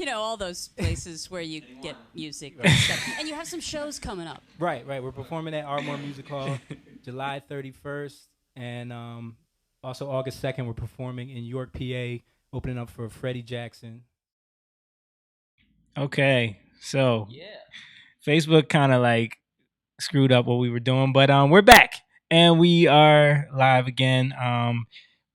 all those places where you get music and stuff. And you have some shows coming up. Right. We're performing at Ardmore Music Hall July 31st. And also August 2nd, we're performing in York, PA, opening up for Freddie Jackson. Okay. So Facebook kind of like screwed up what we were doing, but we're back and we are live again.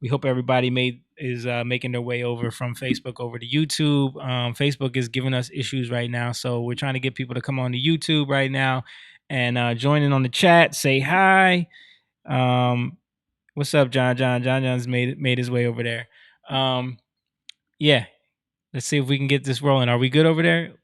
We hope everybody is making their way over from Facebook over to YouTube. Facebook is giving us issues right now, so we're trying to get people to come on to YouTube right now and join in on the chat. Say hi. What's up, John? John's made his way over there. Yeah, let's see if we can get this rolling. Are we good over there?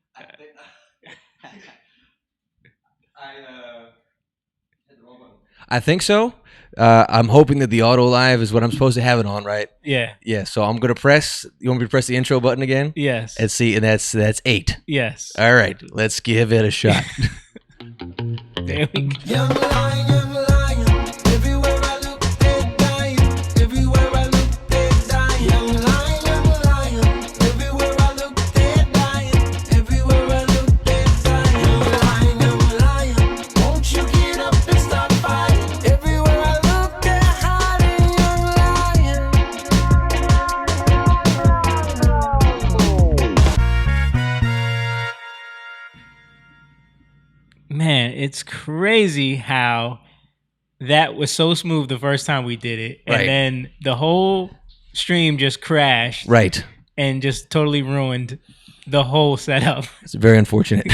I think so. I'm hoping that the auto live is what I'm supposed to have it on, right? Yeah. Yeah. So I'm gonna press. You want me to press the intro button again? Yes. Let's see, and that's 8. Yes. All right. Let's give it a shot. There we go. Young lion, everywhere I look, they're dying. Everywhere I look, they're dying. Young lion, everywhere I look, they're dying. Everywhere I look, they're dying. Young lion, won't you get up and start fighting? Everywhere I look, they're hiding. Man, it's crazy how that was so smooth the first time we did it. And Right. then the whole stream just crashed. Right. And just totally ruined the whole setup. It's very unfortunate.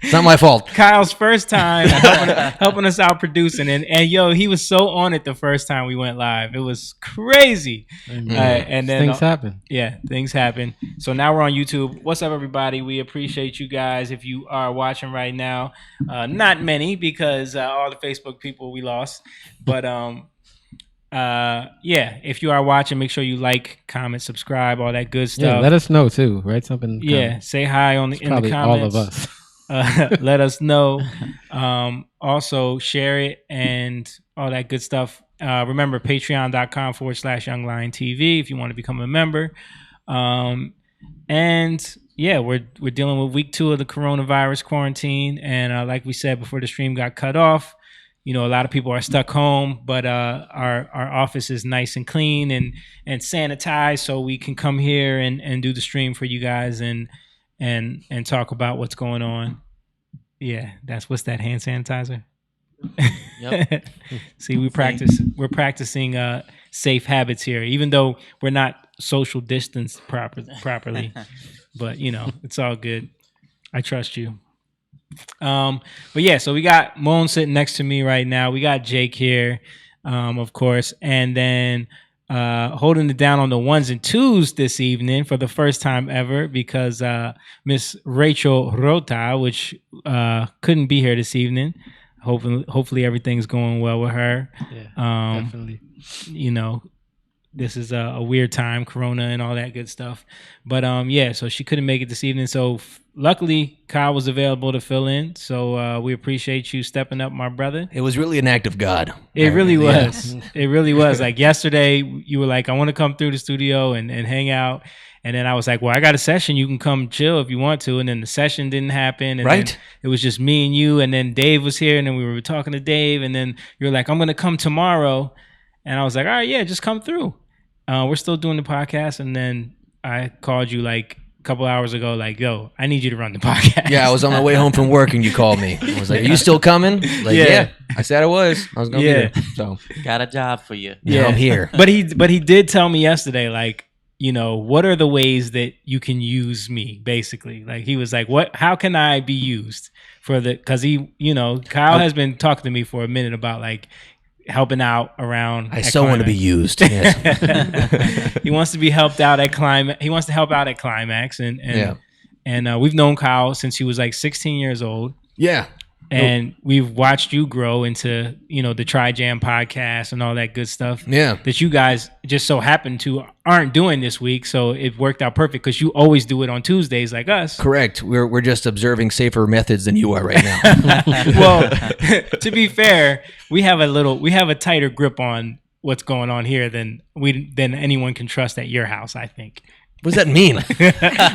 It's not my fault. Kyle's first time helping us out producing. And yo, he was so on it the first time we went live. It was crazy. And then Things happen. Yeah, things happen. So now we're on YouTube. What's up, everybody? We appreciate you guys. If you are watching right now, not many because all the Facebook people we lost. But yeah, if you are watching, make sure you like, comment, subscribe, all that good stuff. Yeah, let us know too. Write something. Yeah, say hi in the Probably comments. all of us. Let us know. Also, share it and all that good stuff. Remember, patreon.com/youngliontv if you want to become a member. And yeah, we're dealing with week 2 of the coronavirus quarantine. And like we said before the stream got cut off, a lot of people are stuck home, but our office is nice and clean and sanitized, so we can come here and do the stream for you guys and talk about what's going on. Yeah, what's that, hand sanitizer? Yep. See, we're practicing safe habits here, even though we're not social distanced properly. But it's all good. I trust you. But yeah, so we got Moan sitting next to me right now. We got Jake here, of course, and then holding it down on the 1s and 2s this evening for the first time ever because Miss Rachel Rota, which couldn't be here this evening. Hopefully everything's going well with her. Yeah, definitely. This is a weird time, Corona and all that good stuff. But yeah, so she couldn't make it this evening. So luckily, Kyle was available to fill in. So we appreciate you stepping up, my brother. It was really an act of God. It really was. It really was. Like yesterday, you were like, I want to come through the studio and hang out. And then I was like, well, I got a session. You can come chill if you want to. And then the session didn't happen. And Right. then it was just me and you. And then Dave was here. And then we were talking to Dave. And then you were like, I'm going to come tomorrow. And I was like, all right, yeah, just come through. We're still doing the podcast. And then I called you like a couple hours ago, like, yo, I need you to run the podcast. Yeah, I was on my way home from work and you called me. I was like, are you still coming? Like, yeah. I said I was. I was going to be there. So Got a job for you. yeah, I'm here. But he did tell me yesterday, like, what are the ways that you can use me, basically? Like, he was like, how can I be used because Kyle has been talking to me for a minute about like helping out around. I so want to be used. Yes. He wants to be helped out at Climax. He wants to help out at Climax. And we've known Kyle since he was like 16 years old. Yeah. And we've watched you grow into, the Tri Jam podcast and all that good stuff. Yeah. That you guys just so happen to aren't doing this week. So it worked out perfect because you always do it on Tuesdays like us. Correct. We're just observing safer methods than you are right now. Well, to be fair, we have a tighter grip on what's going on here than anyone can trust at your house, I think. What does that mean?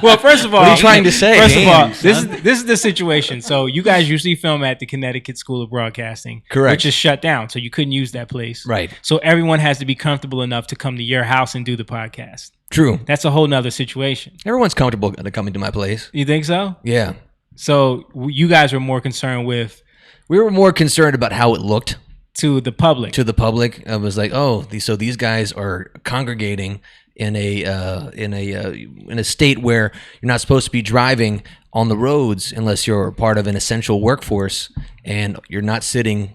Well, first of all, What are you trying to say? First of all, Damn, this is the situation. So you guys usually film at the Connecticut School of Broadcasting, Correct. which is shut down, so you couldn't use that place. Right. So everyone has to be comfortable enough to come to your house and do the podcast. True. That's a whole nother situation. Everyone's comfortable coming to my place. You think so? Yeah. So you guys were more concerned with We were more concerned about how it looked to the public. to the public. I was like, oh, so these guys are congregating in a state where you're not supposed to be driving on the roads unless you're part of an essential workforce, and you're not sitting,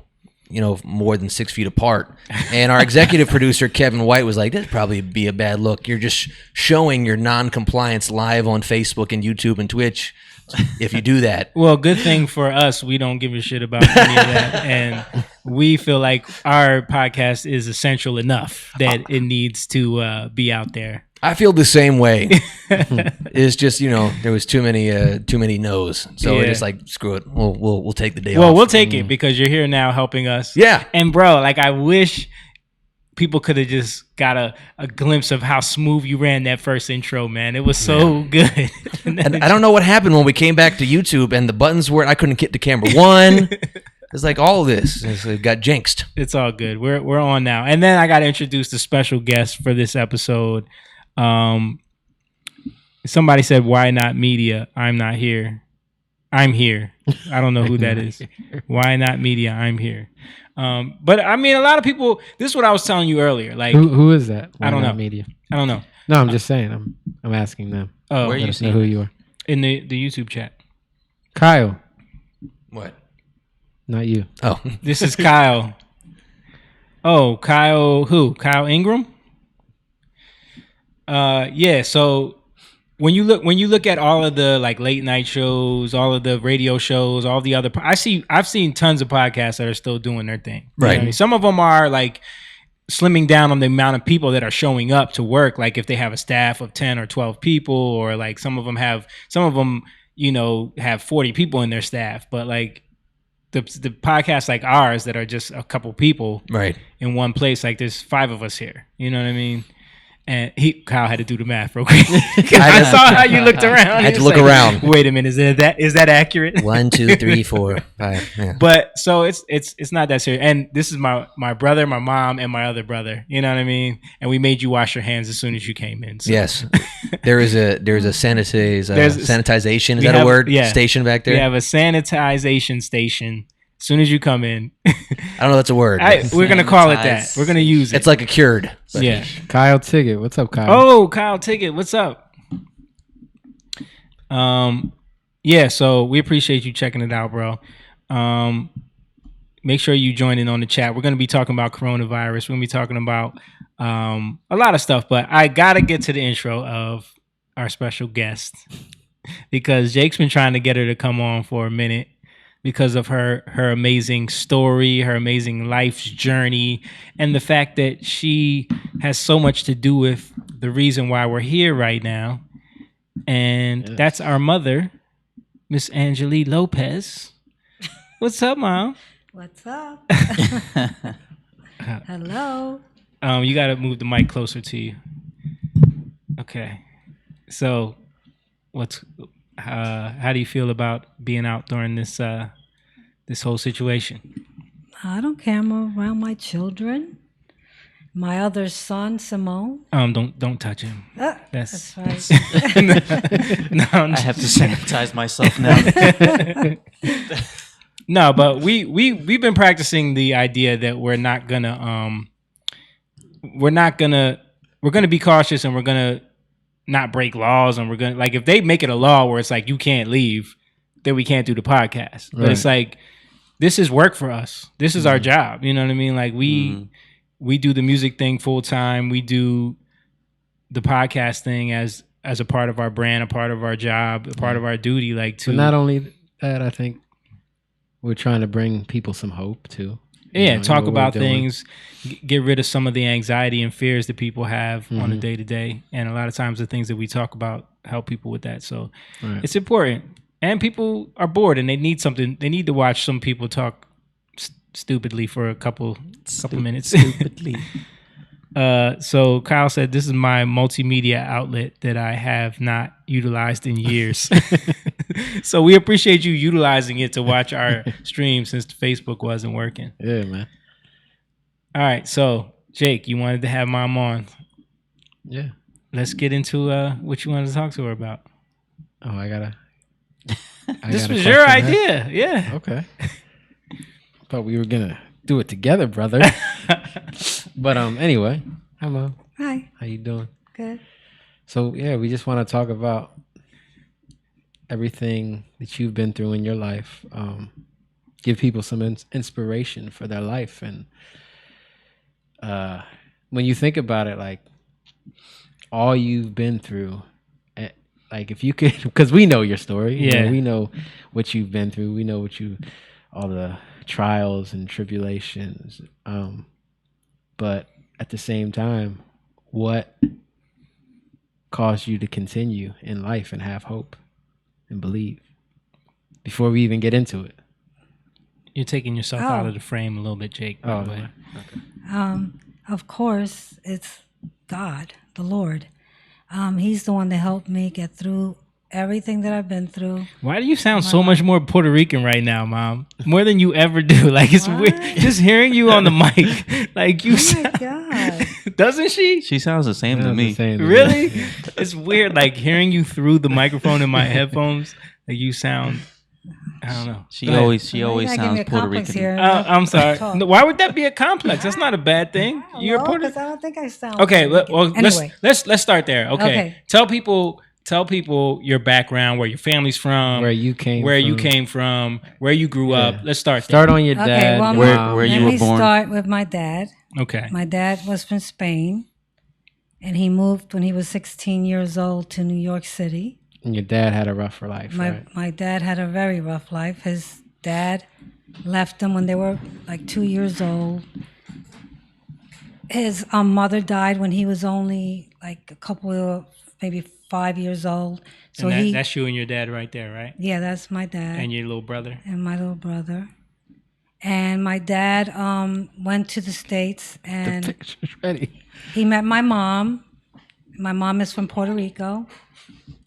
more than 6 feet apart. And our executive producer Kevin White was like, "That'd probably be a bad look. You're just showing your non-compliance live on Facebook and YouTube and Twitch if you do that." Well, good thing for us, we don't give a shit about any of that, and we feel like our podcast is essential enough that it needs to be out there. I feel the same way. It's just there was too many no's, so we're Yeah. just like, screw it. We'll take the day Well, off. we'll take it because you're here now helping us. Yeah. And bro, like I wish people could have just got a glimpse of how smooth you ran that first intro, man. It was so good. And I don't know what happened when we came back to YouTube and the buttons were I couldn't get to camera one. It's like all of this it got jinxed. It's all good. We're on now. And then I got to introduce the special guest for this episode. Somebody said, "Why not media? I'm not here. I'm here." I don't know who that is. Why not media? I'm here. But I mean, a lot of people. This is what I was telling you earlier. Like, Who is that? I don't Why not know. Media. I don't know. No, I'm just saying. I'm asking them. Oh, Where Let you us know seeing who it? you are. in the YouTube chat. Kyle, What? not you. Oh, This is Kyle. Oh, Kyle who? Kyle Ingram? Yeah, so when you look at all of the like late night shows, all of the radio shows, all the other I've seen tons of podcasts that are still doing their thing. You know Right. what I mean? Some of them are like slimming down on the amount of people that are showing up to work, like if they have a staff of 10 or 12 people, or like some of them have 40 people in their staff, but like the podcasts like ours that are just a couple people right. in one place, like there's 5 of us here. You know what I mean? And Kyle had to do the math real quick. I saw how you looked around. I had He to was look around. Wait a minute, is that accurate? 1, 2, 3, 4, 5. Yeah. But so it's not that serious. And this is my brother, my mom, and my other brother. You know what I mean? And we made you wash your hands as soon as you came in. So. Yes. There's a sanitization. Is We that have- a word? yeah. Station back there. We have a sanitization station as soon as you come in. I don't know. That's a word. We're gonna call it that. Sanitize. We're gonna use it. It's like a cured. But yeah. Kyle Tiggett. What's up, Kyle? Oh, Kyle Tiggett, what's up? Yeah, so we appreciate you checking it out, bro. Make sure you join in on the chat. We're going to be talking about coronavirus. We're going to be talking about a lot of stuff, but I got to get to the intro of our special guest because Jake's been trying to get her to come on for a minute because of her amazing story, her amazing life's journey, and the fact that she has so much to do with the reason why we're here right now. And that's our mother, Miss Angelique Lopez. What's up, Mom? What's up? Hello. You got to move the mic closer to you. Okay. So, how do you feel about being out during this whole situation? I don't care. I'm around my children. My other son, Simone. Don't touch him. That's right. No, I have to sanitize myself now. no, but we've been practicing the idea that we're gonna be cautious, and we're gonna not break laws, and we're gonna, like, if they make it a law where it's like you can't leave, then we can't do the podcast. But it's like, this is work for us. This is our job. You know what I mean? Like we do the music thing full time. We do the podcast thing as a part of our brand, a part of our job, a part of our duty. Like, to But not only that, I think we're trying to bring people some hope too. yeah, in talk what we're about doing. things, get rid of some of the anxiety and fears that people have on a day to day. And a lot of times the things that we talk about help people with that. So Right. it's important. And people are bored and they need something. They need to watch some people talk stupidly for a couple minutes. Stupidly. So Kyle said, "This is my multimedia outlet that I have not utilized in years." So we appreciate you utilizing it to watch our stream since Facebook wasn't working. Yeah, man. All right, so Jake, you wanted to have Mom on. Yeah. Let's get into what you wanted to talk to her about. Oh, I gotta. This was your idea, yeah. Okay. Thought we were gonna do it together, brother. But anyway, hi Mom. Hi. How you doing? Good. So yeah, we just want to talk about everything that you've been through in your life. Give people some inspiration for their life, and when you think about it, like all you've been through, like if you could, because we know your story. Yeah. You know, we know what you've been through. We know all the trials and tribulations. But at the same time, what caused you to continue in life and have hope and believe? Before we even get into it. You're taking yourself out of the frame a little bit, Jake. By the way. Okay. Of course, it's God, the Lord. He's the one that helped me get through everything that I've been through. Why do you sound so much more Puerto Rican right now, Mom? More than you ever do. Like it's weird. Just hearing you on the mic, like you. Oh my God! Doesn't she? She sounds the same to me. Really? It's weird. Like hearing you through the microphone in my headphones. Like you sound. I don't know. She always sounds Puerto Rican. Here. I'm sorry. No, why would that be a complex? That's not a bad thing. You're Puerto. Because I don't think I sound. Okay. Well, anyway. let's start there. Okay. Okay. Tell people your background, where your family's from, where you came from, where you grew up. Let's start there. Start on your dad. Okay, well, where you were born. Let me start with my dad. Okay. My dad was from Spain, and he moved when he was 16 years old to New York City. And your dad had a rough life, right? My dad had a very rough life. His dad left him when they were like 2 years old. His mother died when he was only like a couple of, maybe 5 years old. So and that's you and your dad right there, right? Yeah, that's my dad. And your little brother? And my little brother. And my dad went to the States and The picture's ready. he met my mom. My mom is from Puerto Rico.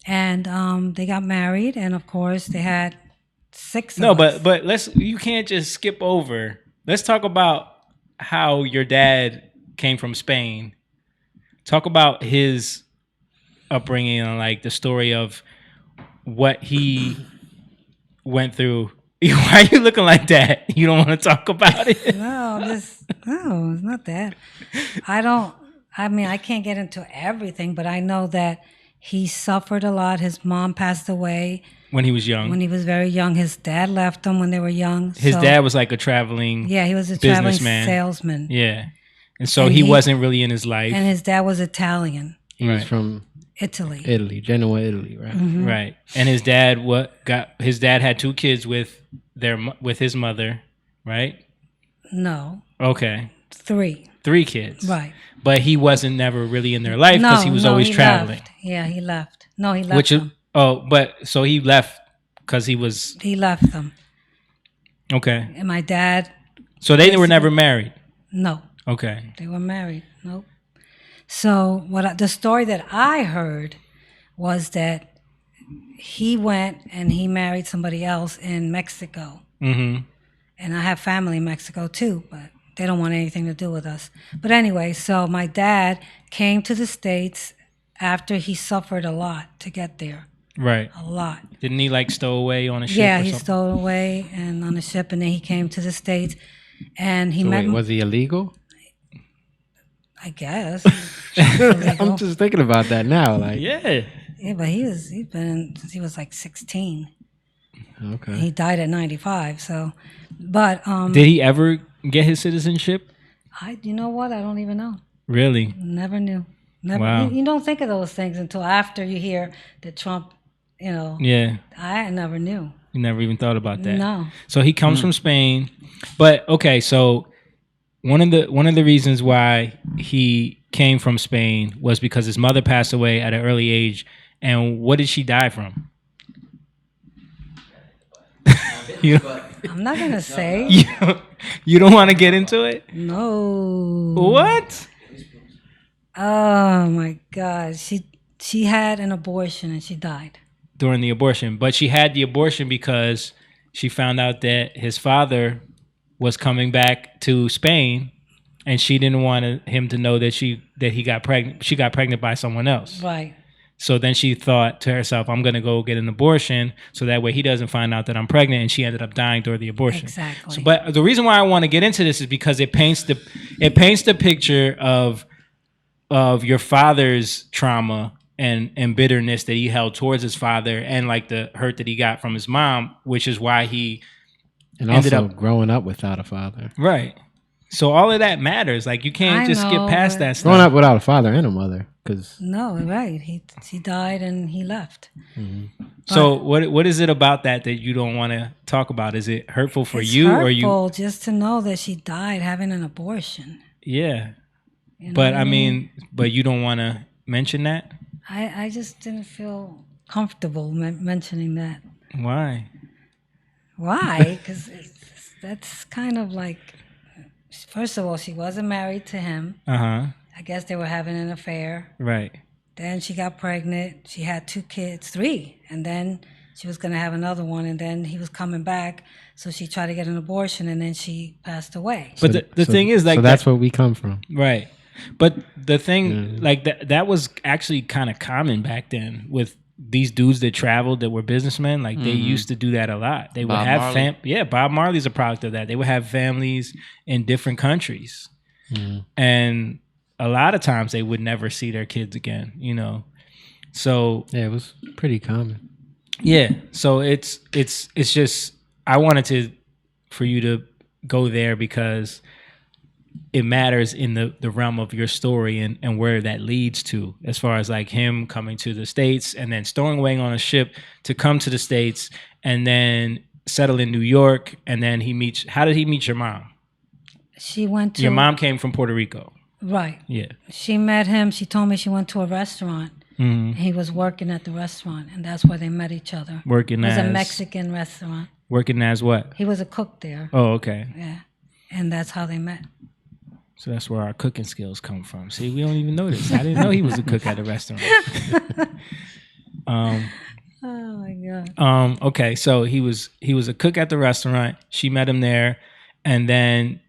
And they got married, and of course they had 6 of us. but you can't just skip over. Let's talk about how your dad came from Spain. Talk about his upbringing and like the story of what he went through. Why are you looking like that? You don't want to talk about it? No, it's not that. I can't get into everything, but I know that he suffered a lot. His mom passed away when he was young. When he was very young. His dad left him when they were young. His dad was like a traveling he was a traveling businessman. salesman. Yeah. And so he wasn't really in his life. And his dad was Italian. He was from Italy, Genoa, Italy, right? Mm-hmm. Right. And his dad had 2 kids with his mother, right? No. Okay. 3. 3 kids. Right. But he wasn't never really in their life because he was always traveling. Left. Yeah, he left. No, he left them. So he left because he left them. Okay. And my dad. So they were never married? No. Okay. They were married. Nope. So the story that I heard was that he went and he married somebody else in Mexico. Mm-hmm. And I have family in Mexico too, but they don't want anything to do with us. But anyway, so my dad came to the States after he suffered a lot to get there. Right. A lot. Didn't he like stow away on a ship? Yeah, or he something? stowed away and on a ship, and then he came to the States, and he met. Was he illegal? I guess. I'm just thinking about that now. Like, yeah, but he's been since he was like 16. Okay. He died at 95. So, but did he ever get his citizenship? You know what? I don't even know. Really? Never knew. Never. Wow. You don't think of those things until after you hear that Trump. Yeah. I never knew. You never even thought about that. No. So he comes from Spain, but okay. So one of the reasons why he came from Spain was because his mother passed away at an early age. And what did she die from? I'm not gonna say. You don't want to get into it? No. What? Oh my God. She had an abortion and she died. during the abortion. But she had the abortion because she found out that his father was coming back to Spain, and she didn't want him to know that he got pregnant. She got pregnant by someone else. Right. So then she thought to herself, I'm going to go get an abortion so that way he doesn't find out that I'm pregnant, and she ended up dying during the abortion. Exactly. So, but the reason why I want to get into this is because it paints the picture of your father's trauma and bitterness that he held towards his father, and like the hurt that he got from his mom, which is why he ended also up growing up without a father. right. So all of that matters. Like you can't I just know, skip past but- that stuff. Growing up without a father and a mother, because No, right. He died and he left. So what is it about that you don't want to talk about? Is it hurtful for It's you, hurtful or you? just to know that she died having an abortion. Yeah, You know but what I mean, but you don't want to mention that. I just didn't feel comfortable mentioning that. Why? Why? Because that's kind of like, first of all, she wasn't married to him. I guess they were having an affair. Right. Then she got pregnant. She had 2 kids, 3, and then she was going to have another one, and then he was coming back. So she tried to get an abortion, and then she passed away. But the thing is, like, so that's where we come from. right. But the thing, like that was actually kind of common back then with these dudes that traveled that were businessmen. Like they used to do that a lot. They would Bob have Marley. Bob Marley's a product of that. They would have families in different countries, and a lot of times they would never see their kids again. You know, so Yeah, it was pretty common. yeah. So it's just I wanted for you to go there because it matters in the realm of your story and where that leads to, as far as like him coming to the States and then stowing away on a ship to come to the States and then settle in New York. And then how did he meet your mom? She went to... Your mom came from Puerto Rico. Right. Yeah. She met him. She told me she went to a restaurant. And he was working at the restaurant, and that's where they met each other. Working It was a as- Mexican restaurant. Working as what? He was a cook there. Oh, okay. Yeah. And that's how they met. So that's where our cooking skills come from. See, we don't even know this. I didn't know he was a cook at a restaurant. Oh my God. Okay, so he was a cook at the restaurant. She met him there, and then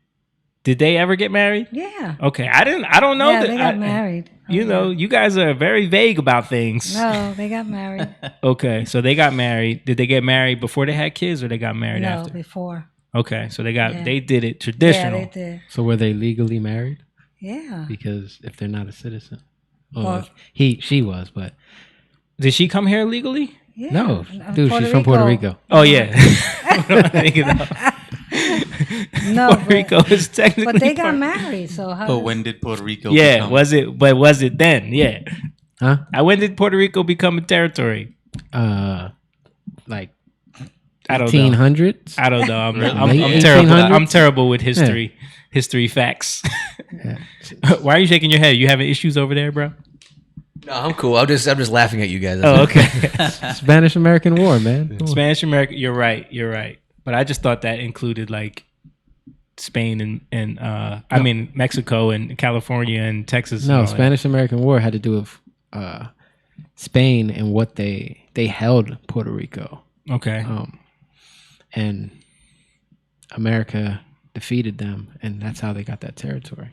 did they ever get married? Yeah. Okay, I don't know Yeah, that. they got married. You know, you guys are very vague about things. No, they got married. Okay, so they got married. Did they get married before they had kids, or they got married No, after? before. Okay, so they Yeah. did it traditional. Yeah, they did. So were they legally married? Yeah. Because if they're not a citizen, Well- she was, but Did she come here legally? Yeah. no, dude, she's from Puerto Rico. Oh yeah. No, Puerto Rico is technically. but they got part- married. So how? But when did Puerto Rico Yeah, become? was it? But was it then? Yeah. Huh? When did Puerto Rico become a territory? Like I don't know. 1800s. I don't know. I'm Late terrible. 1800s? I'm terrible with history facts. Why are you shaking your head? You having issues over there, bro? No, I'm cool. I'm just laughing at you guys. Oh, okay. Spanish American War, man. Come on. Spanish America. You're right. But I just thought that included like Spain and I mean Mexico and California and Texas. and No, all that. Spanish American War had to do with Spain and what they held Puerto Rico, Okay. and America defeated them, and that's how they got that territory.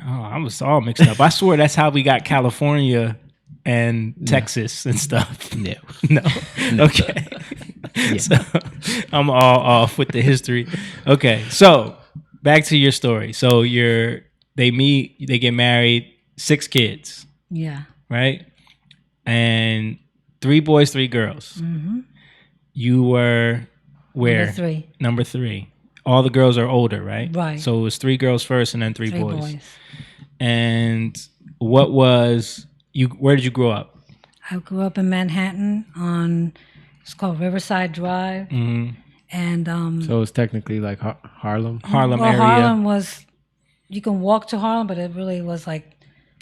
Oh, I was all mixed up. I swear that's how we got California and Texas and stuff. No. No. Okay. So I'm all off with the history. Okay. So back to your story. So they meet, they get married, 6 kids, Yeah. right? And 3 boys, 3 girls. You were where? Number 3. Number 3. All the girls are older, right? Right. So it was 3 girls first and then 3 3 boys. boys. And what was you? Where did you grow up? I grew up in Manhattan on, it's called Riverside Drive. And So it's technically like Harlem. Harlem well, area. Harlem was, you can walk to Harlem, but it really was like,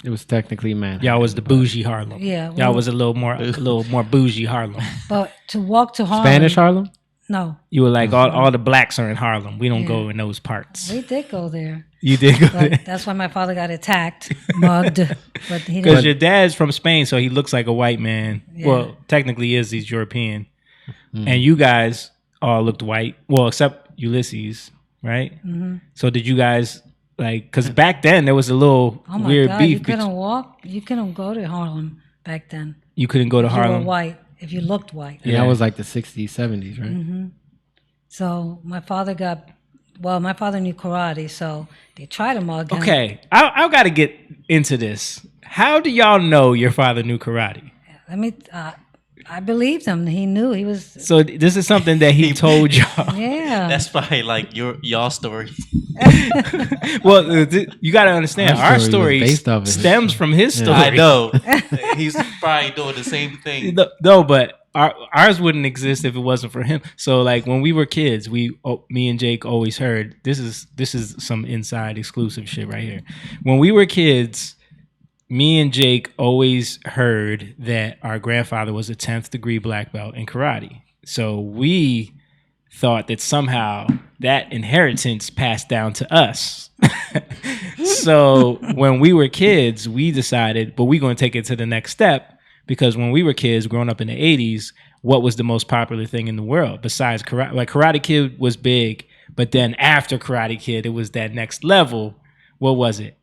It was technically Manhattan. Y'all was the bougie Harlem. Yeah, Y'all well- was a little more bougie Harlem. but to walk to Harlem. Spanish Harlem. No, You were like, all the blacks are in Harlem. We don't go in those parts. we did go there. You did go But there. that's why my father got attacked, mugged. But he Because didn't. your dad's from Spain, so he looks like a white man. Yeah. Well, technically is. He's European. And you guys all looked white. Well, except Ulysses, right? Mm-hmm. So did you guys, like, because back then there was a little Oh my weird God! beef. You couldn't walk. You couldn't go to Harlem back then. You couldn't go to If you were Harlem. white. If you looked white. And Yeah. that was like the 60s, 70s, right? Mm-hmm. So my father my father knew karate, so they tried to mug him. Okay, I got to get into this. How do y'all know your father knew karate? I believed him. He knew he was. So this is something that he told y'all. Yeah. That's probably like y'all story. Well, you got to understand, Our our story story was based off of his- stems from his story. I know. He's probably doing the same thing. No, but ours wouldn't exist if it wasn't for him. So, like when we were kids, me and Jake always heard this is some inside exclusive shit right here. When we were kids, me and Jake always heard that our grandfather was a 10th degree black belt in karate. So we thought that somehow that inheritance passed down to us. So when we were kids, we decided, but we're going to take it to the next step, because when we were kids growing up in the 80s, what was the most popular thing in the world besides karate? Like Karate Kid was big, but then after Karate Kid, it was that next level. What was it?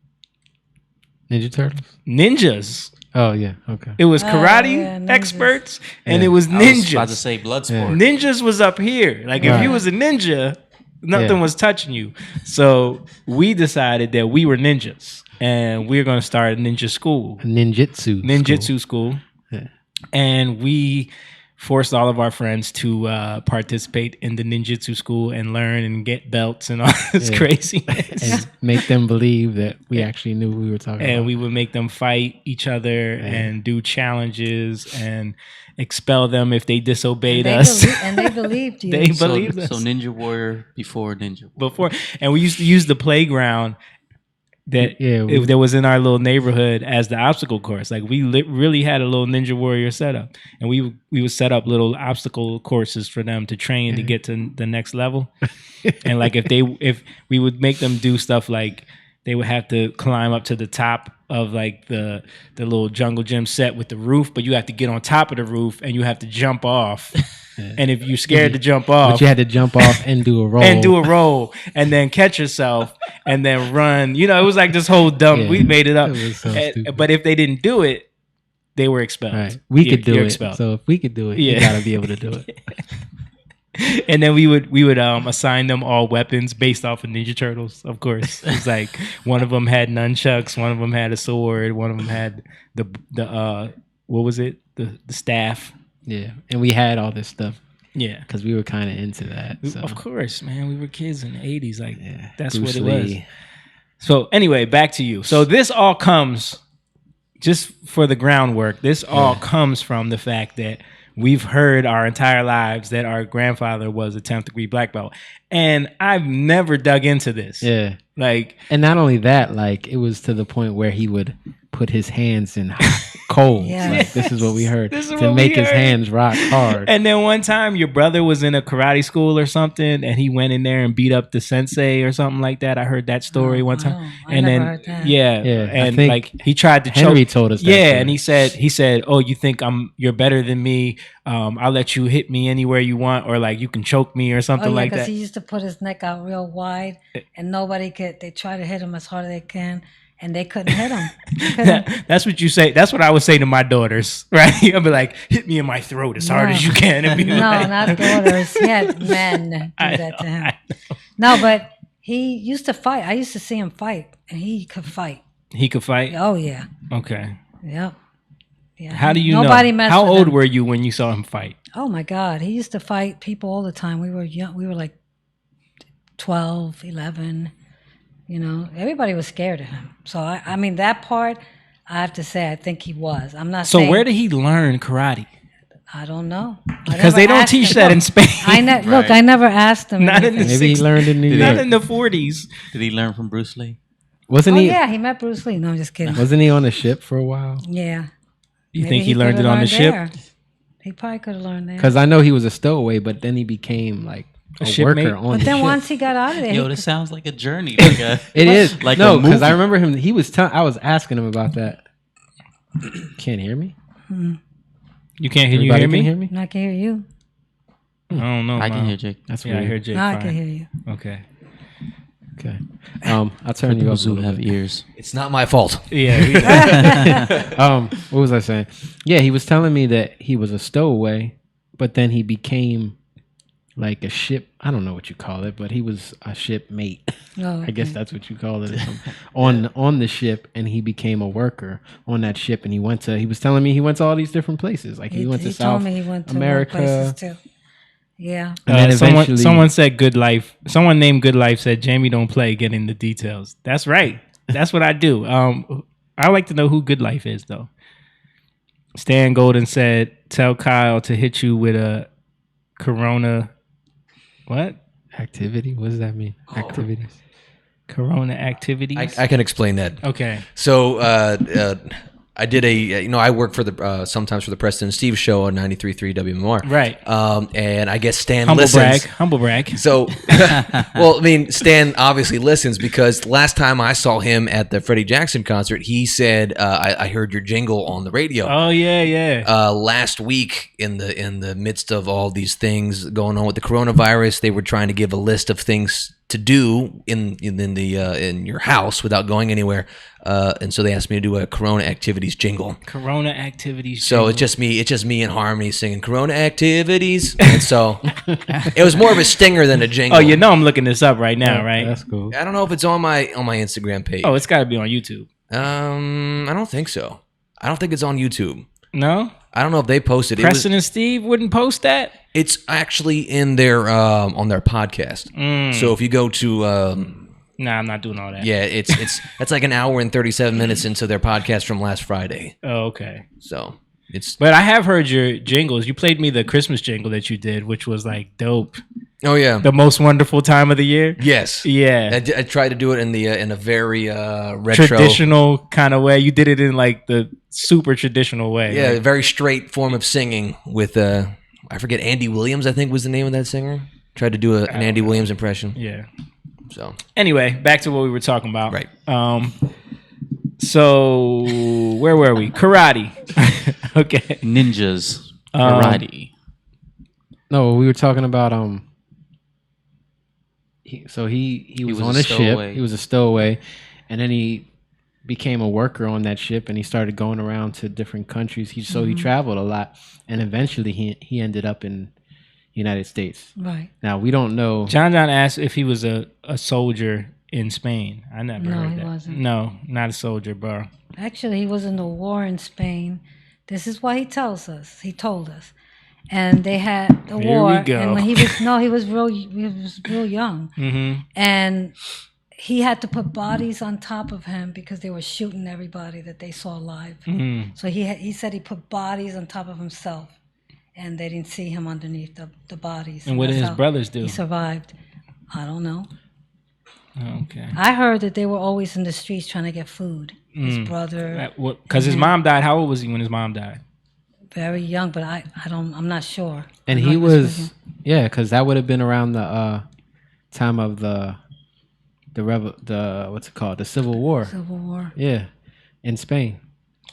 Ninja Turtles? Ninjas. Oh, yeah. Okay. It was karate yeah, ninjas. experts, and Yeah. it was I was about ninjas. to say blood sport. Ninjas was up here. Like if you Right. was a ninja, nothing Yeah. was touching you. So we decided that we were ninjas, and we were going to start a ninja school, Ninjutsu. school. Yeah. And we forced all of our friends to participate in the ninjutsu school and learn and get belts and all this Yeah. craziness. And make them believe that we actually knew what we were talking And about. we would make them fight each other and do challenges and expel them if they disobeyed us. And they believed you. They So, believed us so Ninja Warrior before Ninja Warrior. before, and we used to use the playground that that was in our little neighborhood as the obstacle course. Like we really had a little Ninja Warrior setup, and we would set up little obstacle courses for them to train to get to the next level. And like if we would make them do stuff like they would have to climb up to the top of like the little jungle gym set with the roof, but you have to get on top of the roof and you have to jump off. And if you're scared to jump off, But you had to jump off and do a roll. and then catch yourself and then run. You know, it was like this whole dumb. Yeah, we made it up. it was so stupid. But if they didn't do it, they were expelled. Right. We could do You're it. expelled. So if we could do it, Yeah. you got to be able to do it. And then we would assign them all weapons based off of Ninja Turtles. Of course, it's like one of them had nunchucks, one of them had a sword, one of them had the what was it, the staff. Yeah. And we had all this stuff Yeah, because we were kind of into that. So. of course, man. We were kids in the 80s. Like Yeah. that's Bruce what it was. Lee. So anyway, back to you. So this all comes, just for the groundwork, this all comes from the fact that we've heard our entire lives that our grandfather was a 10th degree black belt. And I've never dug into this. Yeah. Like, And not only that, like it was to the point where he would put his hands in cold. Yes. Like, this is what we heard. This is To what make we his heard. hands rock hard. and then one time your brother was in a karate school or something and he went in there and beat up the sensei or something like that. I heard that story one time. wow. I And never then, heard that. yeah. Yeah, I And think like he tried to Henry choke. told us that. Yeah, story. and he said, "Oh, you think you're better than me? I'll let you hit me anywhere you want, or like you can choke me or something Oh, yeah, like because that." he used to put his neck out real wide, and nobody could. They try to hit him as hard as they can, and they couldn't hit him. They couldn't. That's what you say. That's what I would say to my daughters, right? I'd be like, "Hit me in my throat as hard No. as you can." And be No, like, not daughters. He had men do I that to know, him. I No, but he used to fight. I used to see him fight, and he could fight. He could fight. Oh yeah, Okay. yep. Yeah. How do you Nobody know? messed How with old him. were you when you saw him fight? Oh my God, he used to fight people all the time. We were young. We were like 12, 11. You know, everybody was scared of him. So I mean, that part, I have to say, I think he was. I'm not So saying. where did he learn karate? I don't know. Because they don't teach that in Spain. Look, I never asked him. Not in the anything. Maybe he learned in New Not York. in the 40s. Did he learn from Bruce Lee? Wasn't Oh he? yeah, he met Bruce Lee. No, I'm just kidding. Wasn't he on a ship for a while? Yeah. You Maybe think he learned it could've on the learned ship? there. He probably could have learned there. Because I know he was a stowaway, but then he became like a shipmate? worker on But the then ship. once he got out of there, Yo, he this could, sounds like a journey. Like It is like no, a because I movie. remember him. He was. I was asking him about that. Can't hear me. You can't hear, Everybody you hear me? can hear me. and I can hear you. I don't know. I can Mom. hear Jake. That's Yeah, I weird. hear Jake. Now I fine. can hear you. Okay. Okay. I'll turn you up. Those a who little have bit. ears. It's not my fault. Yeah. What was I saying? Yeah, he was telling me that he was a stowaway, but then he became like a ship. I don't know what you call it, but he was a shipmate. Oh, I guess okay. that's what you call it. On the ship, and he became a worker on that ship. And he was telling me he went to all these different places. Like he went to he South told me he went to America. more places too. Yeah. And then eventually, someone said Good Life. Someone named Good Life said Jamie don't play getting the details. That's right. That's what I do. I like to know who Good Life is though. Stan Golden said, "Tell Kyle to hit you with a Corona." What? activity. What does that mean? Activities. Corona activities. I can explain that. Okay. So I did I work for the sometimes for the Preston and Steve show on 93.3 WMR. Right. And I guess Stan Humble listens. brag. Humble brag. So, well, I mean, Stan obviously listens because last time I saw him at the Freddie Jackson concert, he said, "I heard your jingle on the radio." Oh yeah. Last week, in the midst of all these things going on with the coronavirus, they were trying to give a list of things to do in your house without going anywhere, and so they asked me to do a Corona activities jingle. Corona activities. So it's just me and Harmony singing Corona activities, and so it was more of a stinger than a jingle. Oh, you know I'm looking this up right now, right? That's cool. I don't know if it's on my Instagram page. Oh, it's got to be on YouTube. I don't think so. I don't think it's on YouTube. No, I don't know if they posted it. Preston and Steve wouldn't post that. It's actually in their on their podcast. So if you go to Nah, I'm not doing all that. yeah, it's like an hour and 37 minutes into their podcast from last Friday. Oh, okay. So it's But I have heard your jingles. You played me the Christmas jingle that you did, which was like dope. oh yeah, The most wonderful time of the year. yes, Yeah. I tried to do it in a very retro, Traditional kind of way. You did it in like the super traditional way. yeah, Like, a very straight form of singing with I forget, Andy Williams, I think was the name of that singer. Tried to do an Andy Williams impression. yeah. So Anyway, back to what we were talking about. Right. So where were we? Karate. Okay. Ninjas. Karate. No, we were talking about he was was on a a ship. stowaway. He was a stowaway, and then he became a worker on that ship, and he started going around to different countries. He traveled a lot, and eventually he ended up in United States. Right. Now we don't know. John asked if he was a soldier in Spain. I never No, heard he that. wasn't. No, not a soldier, bro. Actually, he was in the war in Spain. This is what he tells us. He told us. And they had the Here war. we go. And when he was real young. Mm-hmm. And he had to put bodies on top of him because they were shooting everybody that they saw alive. Mm-hmm. So he said he put bodies on top of himself, and they didn't see him underneath the bodies. And what did that's his how brothers do? He survived. I don't know. Oh, okay. I heard that they were always in the streets trying to get food. His brother, Because his mom died. How old was he when his mom died? very young, but I'm not sure. And I know he with was him. because that would have been around the time of the what's it called, the Civil War. Civil War. Yeah, in Spain,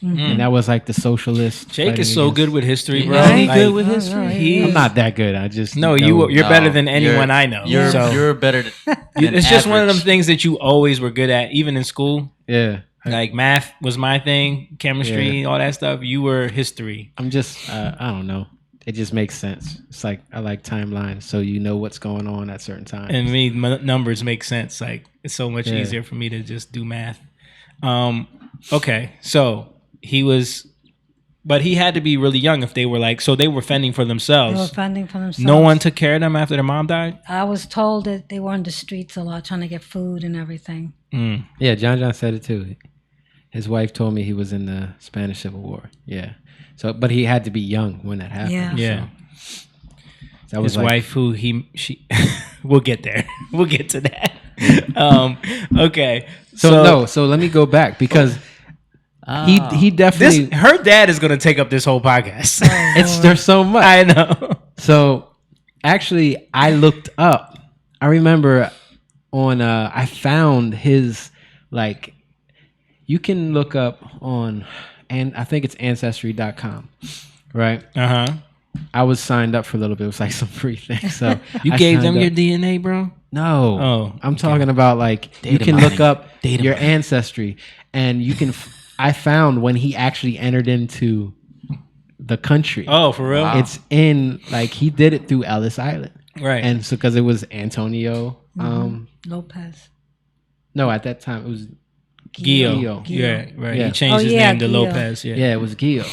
and that was like the socialist. Jake is fighting so against- good with history, bro. Isn't he Like, good with Oh, history? no, he I'm is. not that good. I just no, know- you're better than anyone I know. You're So, you're better than it's just one of them average. things that you always were good at, even in school. Yeah, Like math was my thing, chemistry, all that stuff. You were history. I'm just I don't know. It just makes sense. It's like I like timelines, so you know what's going on at certain times. And me, numbers make sense. Like it's so much Yeah. easier for me to just do math. Okay, so he was, but he had to be really young if they were like, so they were fending for They were themselves. fending for themselves. No one took care of them after their mom died. I was told that they were in the streets a lot trying to get food and everything. Yeah, John said it too. His wife told me he was in the Spanish Civil War. Yeah. So, but he had to be young when that happened. Yeah. Yeah, So that was his like, wife, who she, we'll get there. We'll get to that. Okay, So let me go back because He definitely. Her dad is gonna take up this whole podcast. There's so much. I know. So actually, I looked up. I remember on. I found his like. You can look up on, and I think it's ancestry.com, right? I was signed up for a little bit. It was like some free thing. So You I gave them signed your up. DNA, bro? No. Oh, I'm talking about like you can look up your ancestry, and you can. I found when he actually entered into the country. Oh, for real? It's in like he did it through Ellis Island, Right. and so because it was Antonio. Lopez. No, at that time it was Guillo. Guillo. Yeah, right. Yeah. He changed his yeah, name to Guillo. Lopez. Yeah. Yeah, it was Guillo,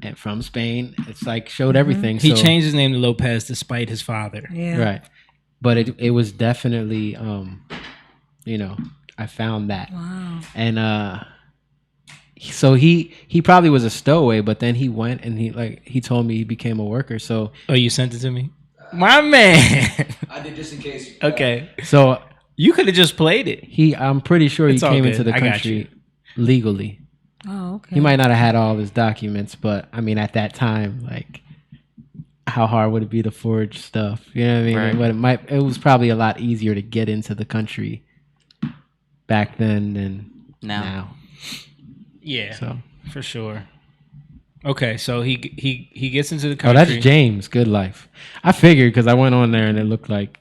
and from Spain. It's like showed everything. He so, changed his name to Lopez despite his father. Yeah. right, but it was definitely I found that, Wow. and so he probably was a stowaway, but then he went and he told me he became a worker. So Oh, you sent it to me? My man. I did just in case. Okay. so You could have just played it. I'm pretty sure he It's all came good. into the I got country legally. Oh, okay. He might not have had all his documents, but I mean, at that time, like, how hard would it be to forge stuff? You know what I mean? Right. But it was probably a lot easier to get into the country back then than now. Yeah. So, For sure. Okay, so he gets into the oh, country. that's James. Good life. I figured because I went on there and it looked like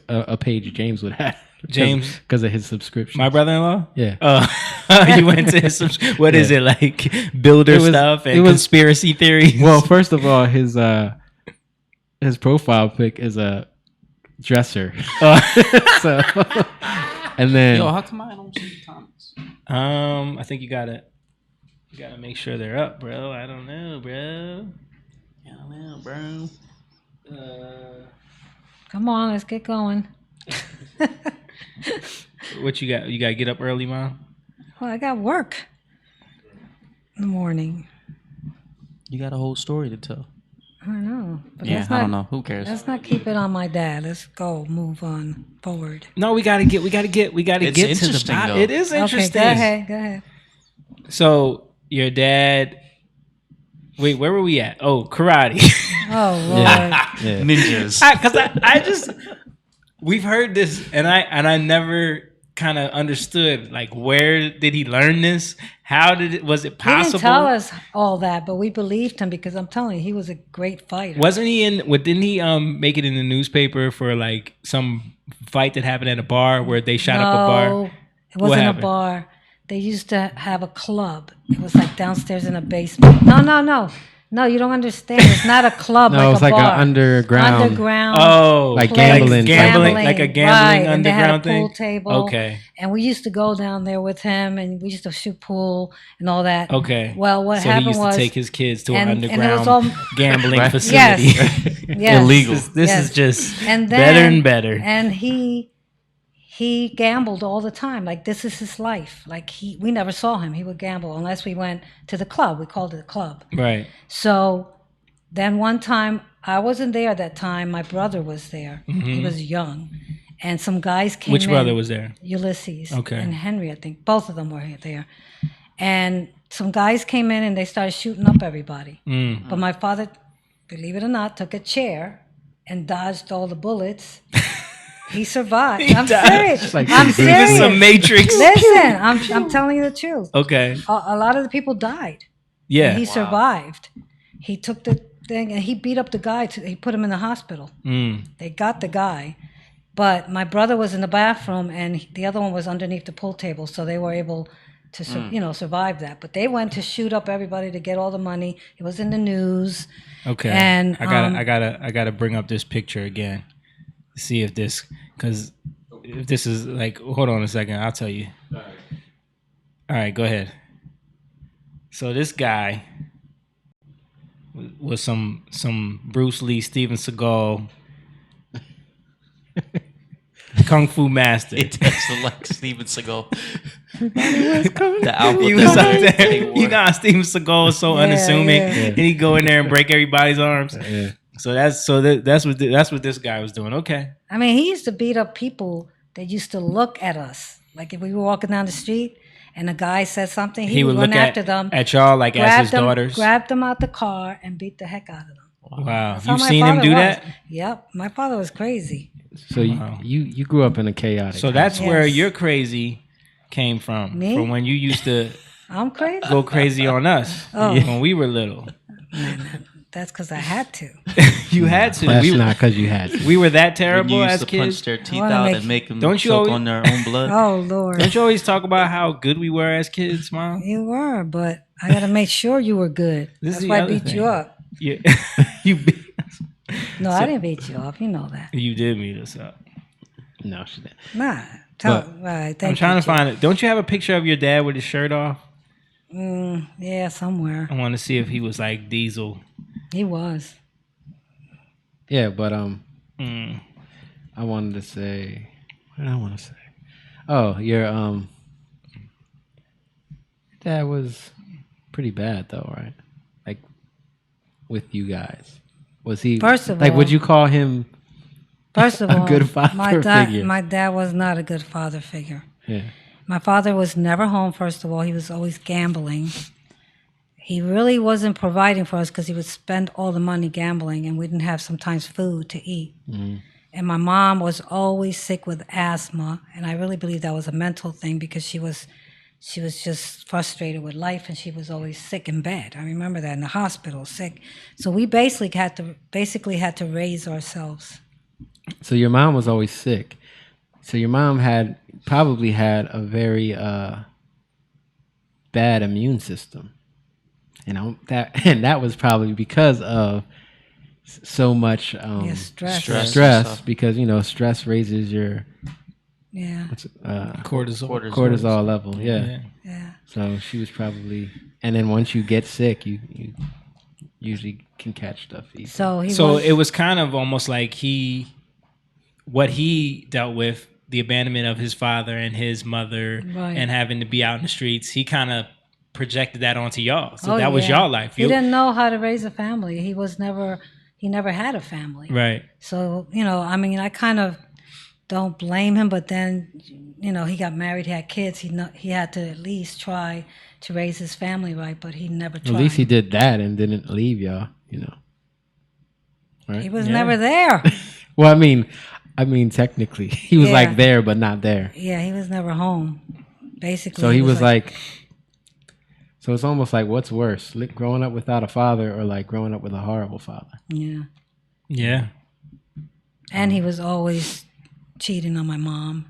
a page James would have. James? because of his subscription. My brother-in-law? Yeah. You went to his what is it, like builder stuff and conspiracy theories? Well, first of all, his profile pic is a dresser. So, and then Yo, how come I don't see Thomas? I think you gotta make sure they're up, bro. I don't know, bro. Come on, let's get going. What you got? You gotta get up early, Mom? Well, I got work in the morning. You got a whole story to tell. I don't know. But Yeah, let's I don't not- know. Who cares? Let's not keep it on my dad. Let's go, move on forward. No, we gotta get It's to the interesting, bottom. though. It is interesting. Okay, go ahead. So your dad. Wait, where were we at? Oh, karate. Oh Lord. yeah. Ninjas. Because I just we've heard this and I never kind of understood like where did he learn this? How did it? Was it He possible? didn't tell us all that, but we believed him because I'm telling you, he was a great fighter. Wasn't he in? What didn't he make it in the newspaper for like some fight that happened at a bar where they shot up a bar? No, it wasn't a happened? bar. They used to have a club. It was like downstairs in a basement. No, you don't understand. It's not a club No, like it was a like bar. an underground. Underground. Oh, Like place, gambling. like a gambling right. And they had a underground pool thing. table. Okay, And we used to go down there with him, and we used to shoot pool and all that. okay. Well, what so happened he used was to take his kids to and an it underground was all- gambling Right. facility. yes, Illegal. This Yes. is just and better then, and better. And he gambled all the time. Like this is his life. Like we never saw him. He would gamble unless we went to the club. We called it a club. Right. So then one time, I wasn't there that time. My brother was there. He was young. And some guys came Which in. brother was there? Ulysses. Okay. And Henry, I think. Both of them were there. And some guys came in and they started shooting up everybody. Mm. But my father, believe it or not, took a chair and dodged all the bullets. He survived. I'm serious. like I'm some This is serious. some Matrix. Listen, I'm telling you the truth. Okay. A lot of the people died. Yeah. He survived. He took the thing and he beat up the guy. He put him in the hospital. Mm. They got the guy. But my brother was in the bathroom and the other one was underneath the pool table. So they were able to, survive that. But they went to shoot up everybody to get all the money. It was in the news. Okay. And, I gotta bring up this picture again. See if this, because if this is like, hold on a second, I'll tell you. All right, go ahead. So this guy was some Bruce Lee, Steven Seagal, Kung Fu master. It does like Steven Seagal. The alpha He was that up they there. wore. You know how Steven Seagal is so Yeah, unassuming, yeah. and he'd go in there and break everybody's arms. Yeah. So that's what this guy was doing. Okay. I mean, he used to beat up people that used to look at us. Like if we were walking down the street and a guy said something, He would would run look after them, at y'all like as his daughters. grabbed them out the car, and beat the heck out of them. Wow, That's how you've my seen him father do was. that. Yep, my father was crazy. So you grew up in a chaotic. So that's where Yes. your crazy came from. Me? From when you used to I'm crazy. go crazy on us when we were little. That's because I had to. You had to. That's not because you had to. We were that When terrible you used as to kids. punch their teeth wanna out make- and make them Don't you choke always- on their own blood. Oh Lord, Don't you always talk about how good we were as kids, Mom? you were, but I got to make sure you were good. This is That's the why I other beat you thing. up. Yeah, you beat us. No, I didn't beat you up. You know that. You did beat us up. No, she didn't. Nah. Tell. But All right, thank I'm trying you, to find it. Don't you have a picture of your dad with his shirt off? Yeah, somewhere I want to see if he was like Diesel. he was. Yeah, but Mm. I wanted to say. What did I want to say? Oh, your dad was pretty bad though, right? Like with you guys, was he? First of like, all- would you call him? First of A all, good father figure. my dad was not a good father figure. Yeah. My father was never home. First of all, he was always gambling. He really wasn't providing for us because he would spend all the money gambling, and we didn't have sometimes food to eat. And my mom was always sick with asthma, and I really believe that was a mental thing because she was just frustrated with life, and she was always sick in bed. I remember that in the hospital, sick. So we basically had to raise ourselves. So your mom was always sick. So your mom probably had a very bad immune system, and that was probably because of so much Stress. stress because stress raises your Yeah, cortisol level. Yeah. yeah. So she was probably, and then once you get sick, you usually can catch stuff easy. So It was kind of almost like what he dealt with, the abandonment of his father and his mother, Right. and having to be out in the streets. He kind of projected that onto y'all. So Oh, that was yeah. y'all life. He didn't know how to raise a family. He never had a family. Right. So, I mean, I kind of don't blame him, but then, he got married, he had kids. He had to at least try to raise his family right, but he never tried. At least he did that and didn't leave y'all. Right? He was Yeah. never there. Well, I mean, technically, he was Yeah. like there, but not there. Yeah, he was never home. Basically. So he was like, so it's almost like, what's worse, growing up without a father or like growing up with a horrible father? Yeah. Yeah. And he was always cheating on my mom,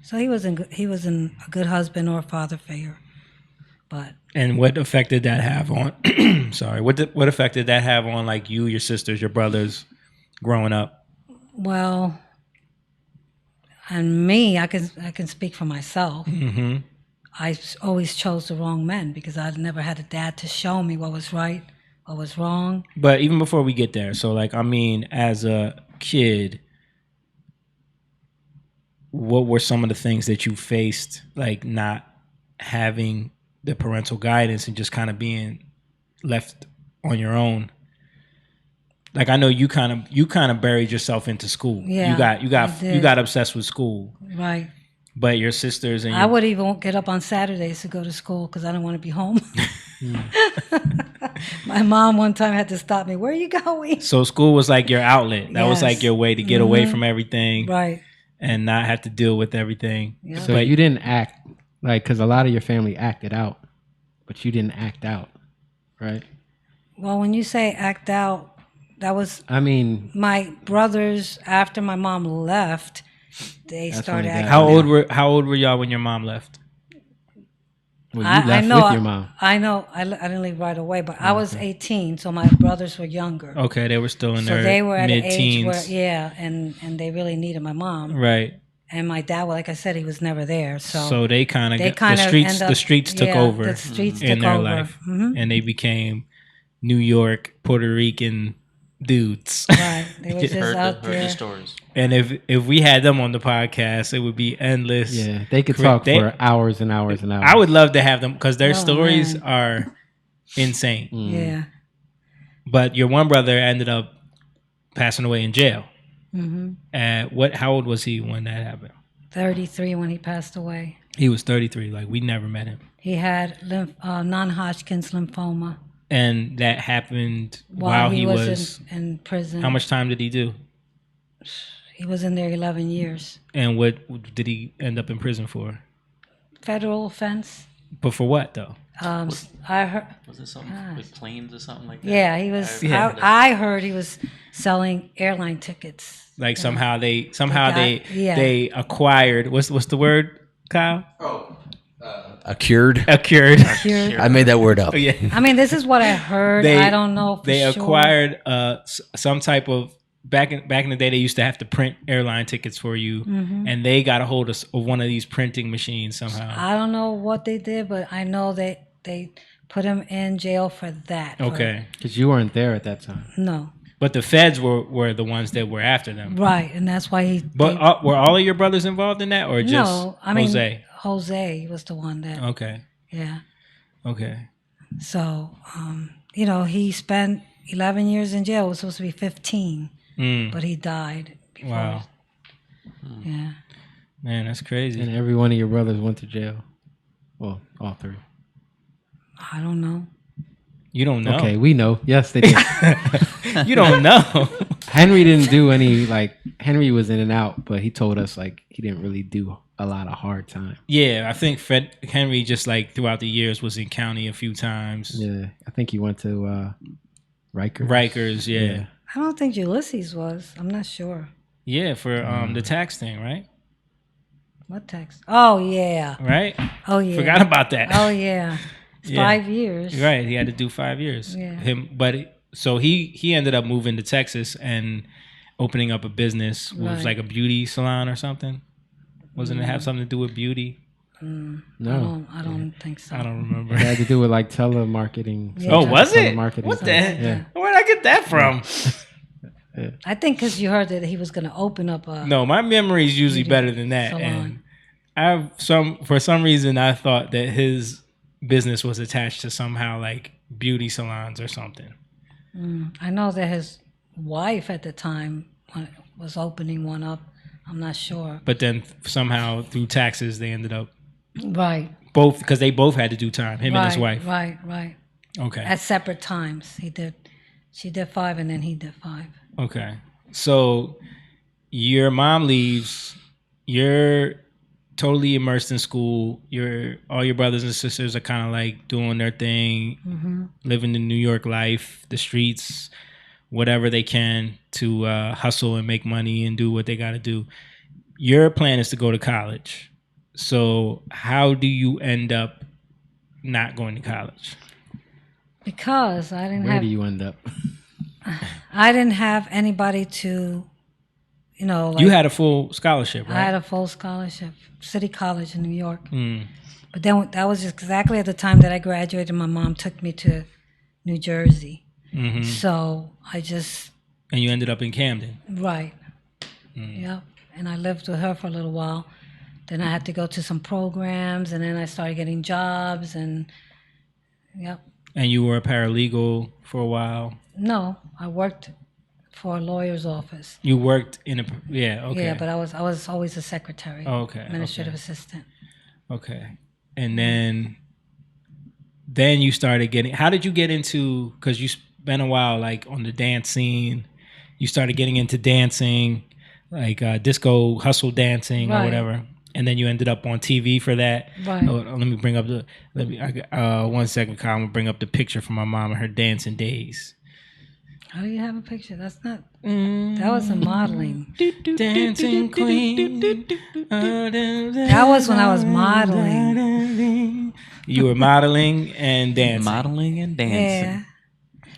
So he wasn't a good husband or father figure. But And what effect did that have on? Sorry, what effect did that have on like you, your sisters, your brothers, growing up? well, and me, I can speak for myself. Mm-hmm. I always chose the wrong men because I never had a dad to show me what was right, what was wrong. But even before we get there, so like, I mean, as a kid, what were some of the things that you faced, like not having the parental guidance and just kind of being left on your own? Like, I know you kind of buried yourself into school. Yeah, I you did. got obsessed with school. Right. But your sisters and I would even get up on Saturdays to go to school because I didn't want to be home. My mom one time had to stop me. Where are you going? so school was like your outlet. That was Yes. like your way to get away from everything Right. and not have to deal with everything. Yeah. So you didn't act like, because a lot of your family acted out, but you didn't act out, right? Well, when you say act out, that was I mean, my brothers. After my mom left, they That's started when it acting got- How old were y'all when your mom left? well, you left with your mom. I know. I didn't leave right away, but I was 18, so my brothers were younger. Okay, they were still in So their they were at an age mid-teens. where, yeah, and they really needed my mom. Right. And my dad, well, like I said, he was never there. So they kind of they the kinda streets end up- the streets took yeah, over the streets in took their over. life, Mhm. and they became New York, Puerto Rican dudes. Right. They were just Heard out the there. stories. And if we had them on the podcast, it would be endless. Yeah, they could Cra- talk they- for hours and hours and hours. I would love to have them because their Oh, stories man. are insane. Yeah. But your one brother ended up passing away in jail. Mm-hmm. How old was he when that happened? 33 when he passed away. He was 33. Like, we never met him. He had non-Hodgkin's lymphoma And that happened while he was in prison. How much time did he do? He was in there 11 years. And what did he end up in prison for? Federal offense. But for what, though? I heard. Was it something with planes or something like that? Yeah, he was. Yeah. I heard he was selling airline tickets. Like, somehow they yeah. acquired, what's the word, Kyle? Cured. Cured. I made that word up. Yeah. I mean, this is what I heard. I don't know for they sure. acquired some type of back in the day. They used to have to print airline tickets for you, and they got a hold of one of these printing machines somehow. I don't know what they did, but I know they put him in jail for that. Okay, Because you weren't there at that time. No. but the feds were the ones that were after them, Right, and that's why he. But were all of your brothers involved in that, or just No, I mean Jose? Jose was the one that. Okay. Yeah. Okay. So, he spent 11 years in jail. It was supposed to be 15, but he died before. Wow. Yeah. Man, that's crazy. And every one of your brothers went to jail. Well, all three. I don't know. You don't know. Okay, we know. Yes, they did. You don't know. Henry didn't do any, Henry was in and out, but he told us, he didn't really do a lot of hard time. Yeah, I think Henry just throughout the years was in county a few times. Yeah, I think he went to Rikers. Rikers, yeah. I don't think Ulysses was. I'm not sure. Yeah, for the tax thing, right? What text? Oh, yeah. Right? Oh, yeah. Forgot about that. Oh, yeah. It's Yeah. 5 years. Right, he had to do 5 years. Yeah. So he ended up moving to Texas and opening up a business. It was Right. like a beauty salon or something. Wasn't it have something to do with beauty? No. I don't think so. I don't remember. It had to do with telemarketing. Yeah. Oh, was it? Telemarketing. What the? Yeah. Where'd I get that from? I think because you heard that he was going to open up a. No, my memory is usually Beauty better than that. salon. And for some reason I thought that his business was attached to somehow beauty salons or something. I know that his wife at the time was opening one up. I'm not sure. But then somehow through taxes they ended up Right. both, because they both had to do time, him and his wife. Right. Okay. At separate times. She did 5 and then he did 5. Okay. So your mom leaves, you're totally immersed in school. All your brothers and sisters are kind of doing their thing, living the New York life, the streets, whatever they can to hustle and make money and do what they got to do. Your plan is to go to college. So how do you end up not going to college? Because I didn't Where have do you end up? I didn't have anybody to, You had a full scholarship, right? I had a full scholarship, City College in New York. But then that was exactly at the time that I graduated. My mom took me to New Jersey. So I just. And you ended up in Camden. Right. Yep. And I lived with her for a little while. Then I had to go to some programs, and then I started getting jobs, and yep. And you were a paralegal for a while. No, I worked for a lawyer's office. You worked in okay. Yeah, but I was always a secretary. Oh, okay. Administrative assistant. Okay. And then you started getting, how did you get into, because you spent a while on the dance scene, you started getting into dancing, disco hustle dancing or Right. whatever. And then you ended up on TV for that. Right. Let me bring up 1 second, Kyle. I'm gonna bring up the picture from my mom and her dancing days. How do you have a picture? That's not. That was a modeling. Dancing queen. That was when I was modeling. You were modeling and dancing. Modeling and dancing. Yeah.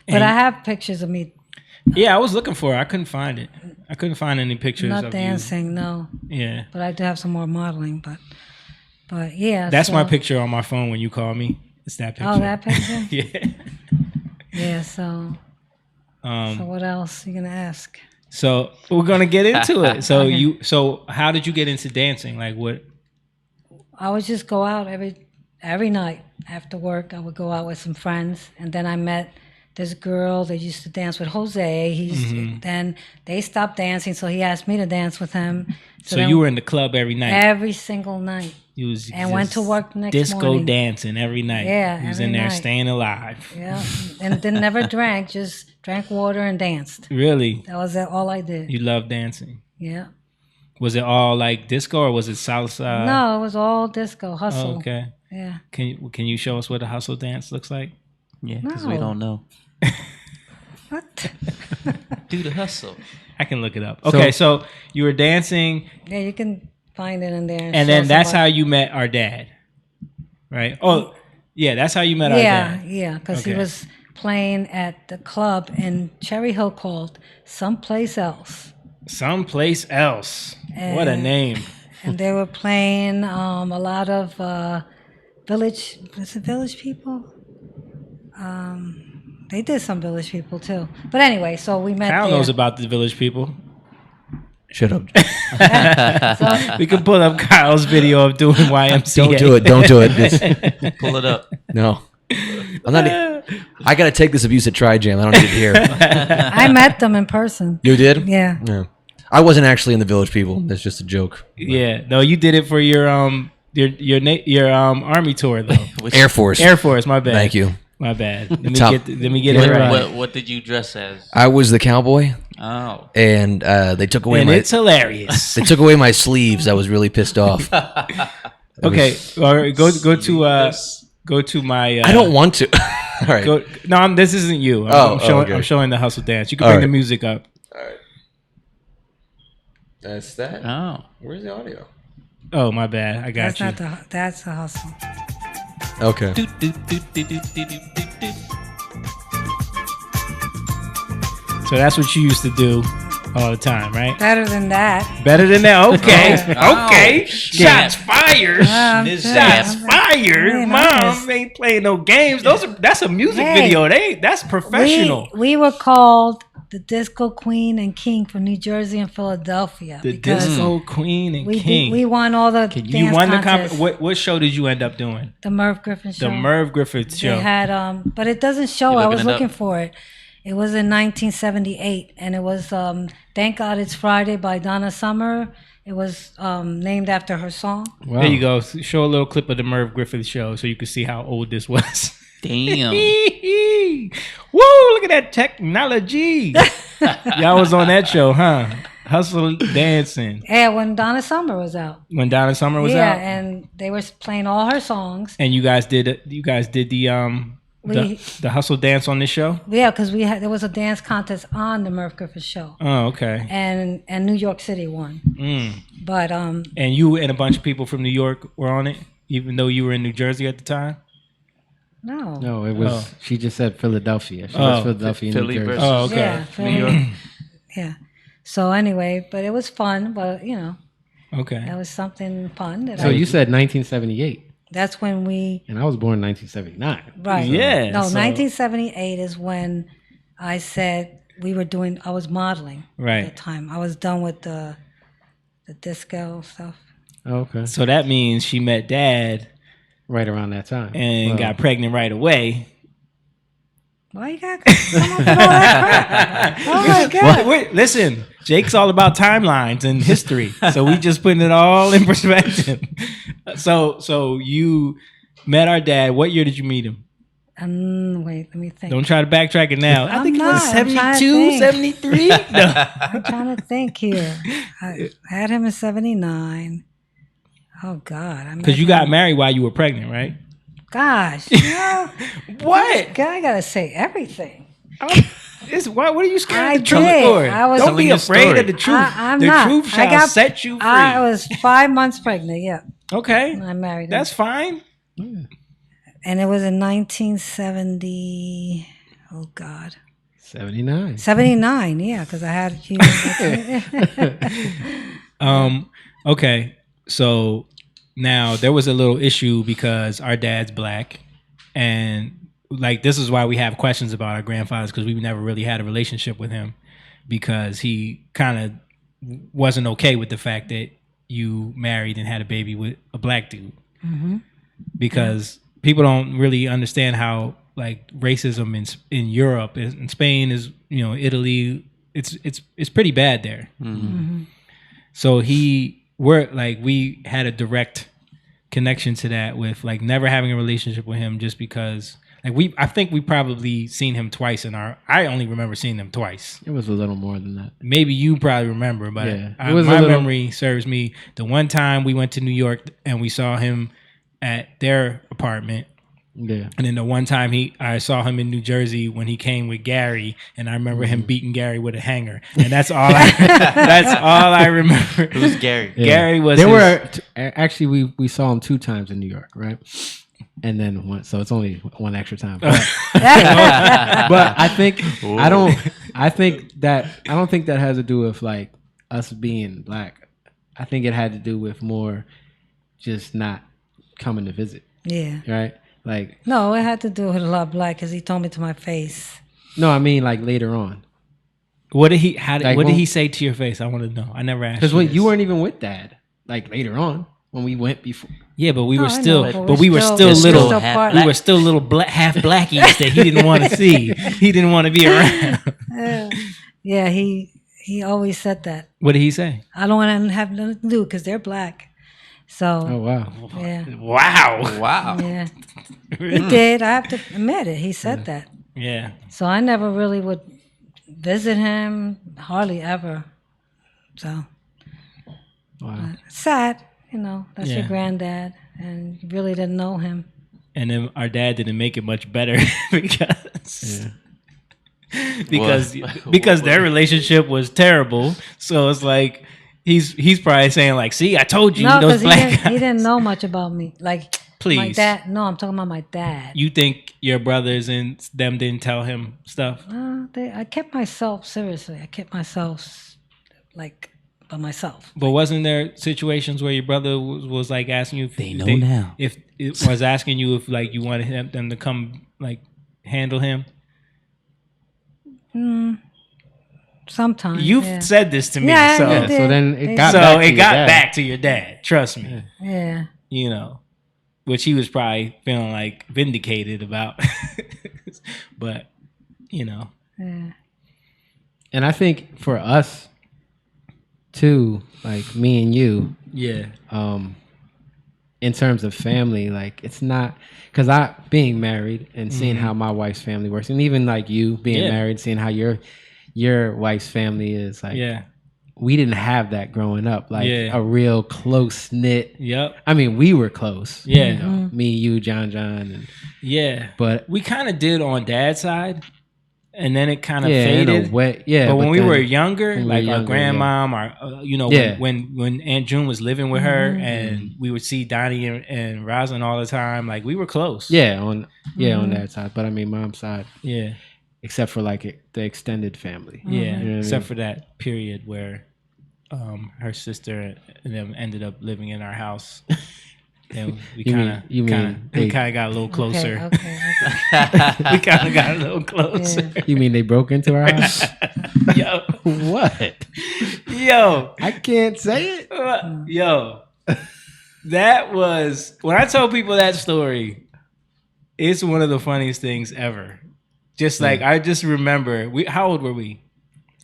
But I have pictures of me Yeah, I was looking for it. I couldn't find it. I couldn't find any pictures not of dancing, no. you. Yeah. But I do have some more modeling. But yeah. That's my so- picture on my phone when you call me. It's that picture. Oh, that picture? Yeah. Yeah. So what else you gonna ask? So we're gonna get into it. So Okay. so how did you get into dancing? What? I would just go out every night after work. I would go out with some friends, and then I met this girl that used to dance with Jose. Then they stopped dancing, so he asked me to dance with him. So then you were in the club every night. every single night. You was And went to just work the next disco morning. dancing every night. Yeah, you was every in there night. staying alive. Yeah, and then never drank, just drank water and danced. Really, That was all I did. you love dancing. Yeah. Was it all like disco or was it salsa? No, it was all disco, hustle. Oh, okay. Yeah. Can you show us what a hustle dance looks like? Yeah, because we No. don't know. What? Do the hustle. I can look it up. Okay, so you were dancing, Yeah, you can find it in there. and then that's how you met our dad, right? Oh, yeah, that's how you met our dad. Yeah, because he Okay. was playing at the club in Cherry Hill called Someplace Else. Someplace else. What a And- name. And they were playing a lot of village, was it Village People? They did some Village People too. But anyway, so we met Kyle there. knows about the village people. Shut up. So, We can pull up Kyle's video of doing YMCA. Don't do it. Don't do it. It's- Pull it up. no. I'm not. I gotta take this abuse at Tri-Jam. I don't need it here. I met them in person. You did? Yeah. No. I wasn't actually in the Village People. That's just a joke. Yeah, no, you did it for your army tour though. Which- Air Force. Air Force, my bad. Thank you. My bad. Let me Top- get it What, right. what did you dress as? I was the cowboy, Oh. and they took away And my. it's hilarious. They took away my sleeves. I was really pissed off. Okay, or go to my. I don't want to. All right. Go, no, this isn't you. Oh, I'm okay. showing the hustle dance. You can All bring the right. music up. That's that. Oh. Where's the audio? Oh, my bad. I got That's that's the hustle. Okay. Do, do, do, do, do, do, do, do. So that's what you used to do all the time, right? Better than that. Better than that. Okay. Oh, Okay. oh, Shots fired. This Shots ass. fired. Man, Mom ain't playing no games. That's a music Hey. video. That's professional. We were called the Disco Queen and King from New Jersey and Philadelphia. The because Disco Queen and King. we won all the you dance won the contests. what show did you end up doing? The Merv Griffin show. The Merv Griffith show. They had but it doesn't show. You I looking was it looking up? for it. It was in 1978, and it was "Thank God It's Friday" by Donna Summer. It was named after her song. Wow. There you go. Show a little clip of the Merv Griffith show so you can see how old this was. Damn. Woo! Look at that technology. Y'all was on that show, huh? Hustle dancing Yeah, when Donna Summer was out. when Donna Summer was Yeah, out, and they were playing all her songs. and you guys did the hustle dance on this show. Yeah, because there was a dance contest on the Merv Griffith show, Oh, okay. and New York City won. But And you and a bunch of people from New York were on it, even though you were in New Jersey at the time. no, No, it was. Oh. She just said Philadelphia. She Oh. was Philadelphia, Philly New Jersey. versus Oh, okay. Yeah, New York. yeah. So anyway, but it was fun. But Okay. that was something fun. So you said 1978, That's when we and I was born in 1979. right. Yeah, No, so- 1978 is when I said I was modeling Right. at the time. I was done with the disco stuff. Oh, okay, So that means she met Dad right around that time, and Well, got pregnant right away. Why you got come up with all that crap? Oh my god! Wait, listen, Jake's all about timelines and history, so we just putting it all in perspective. So you met our dad. What year did you meet him? Wait, let me think. Don't try to backtrack it now. I I'm think it was not. I'm trying to 72, think. 73. No. I'm trying to think here. I had him in '79. Oh God! Because you got married while you were pregnant, right? Gosh, What? God, I gotta say everything. What are you scared I of the truth did. for? I was- Don't be Telling your afraid story. of the truth. I'm the not. truth I shall got- set you free. I was 5 months pregnant. Yeah, Okay, when I married him. that's fine. And it was in 1970. Oh God, 79. 79. Yeah, because I had Okay, so now there was a little issue because our dad's black, and like this is why we have questions about our grandfathers, because we never really had a relationship with him, because he kind of wasn't okay with the fact that you married and had a baby with a black dude. Because people don't really understand how like racism in Europe, in Spain, is Italy. It's pretty bad there. So we had a direct connection to that with like never having a relationship with him, just because like I think we probably seen him twice I only remember seeing him twice. It was a little more than that. Maybe you probably remember, but Yeah. my memory serves me. The one time we went to New York and we saw him at their apartment. Yeah. And then the one time I saw him in New Jersey when he came with Gary, and I remember him beating Gary with a hanger, and that's all I remember. It was Gary. Yeah. Gary was. Actually we saw him 2 times in New York, right? And then one, so it's only one extra time. But I think I don't think that has to do with like us being black. I think it had to do with more just not coming to visit, Yeah. right? Like, No, it had to do with a lot of black because he told me to my face. no, I mean like later on. What did he say to your face? I want to know. I never asked. Because this. you weren't even with Dad. Like later on when we went before. Yeah, but we No, were I still, know, but we were still It's little. still half We were still little half blackies that he didn't want to see. He didn't want to be around. Yeah, he always said that. What did he say? I don't want to have nothing to do because they're black. So, Oh wow. yeah. Wow. Wow. Yeah. He did. I have to admit it. He said that. Yeah. So I never really would visit him, hardly ever. So Wow. sad, that's Yeah. your granddad, and you really didn't know him. And then our dad didn't make it much better because What? because their relationship was terrible. So it's like he's probably saying like, "See, I told you No, those because black he guys." didn't know much about me. Like, my Please. dad. No, I'm talking about my dad. You think your brothers and them didn't tell him stuff? I kept myself, seriously. I kept myself, like, by myself. But wasn't there situations where your brother was like asking you if They know now. if it was asking you if like you wanted them to come like handle him? Sometimes. You've yeah. said this to me, Yeah, so they Yeah, did. so then They it got did. back so to it your got dad. back to your dad. Trust me. Yeah. Which he was probably feeling like vindicated about. But Yeah. And I think for us too, like me and you, yeah, in terms of family, like it's not because I being married and seeing how my wife's family works, and even like you being Yeah. married, seeing how your wife's family is, like yeah, we didn't have that growing up, like Yeah. a real close knit. yep, I mean, we were close, Yeah. me, you, John, and yeah. but We kind of did on dad's side, and then it kind of yeah, in faded. a way, yeah. but when we then- were younger, when we like were our younger, grandmom, our Yeah. when Aunt June was living with her, and we would see Donnie and Rosalind all the time, like we were close. yeah, on that side. But I mean, mom's side, yeah, except for like the extended family. yeah. You know what I Except mean? for that period where her sister and them ended up living in our house. And we You mean- kind you mean of they- got a little closer. Okay. We kind of got a little closer. You mean they broke into our house? Yo, What? yo, I can't say it. yo. That was when I tell people that story. It's one of the funniest things ever. Just like I just remember, how old were we?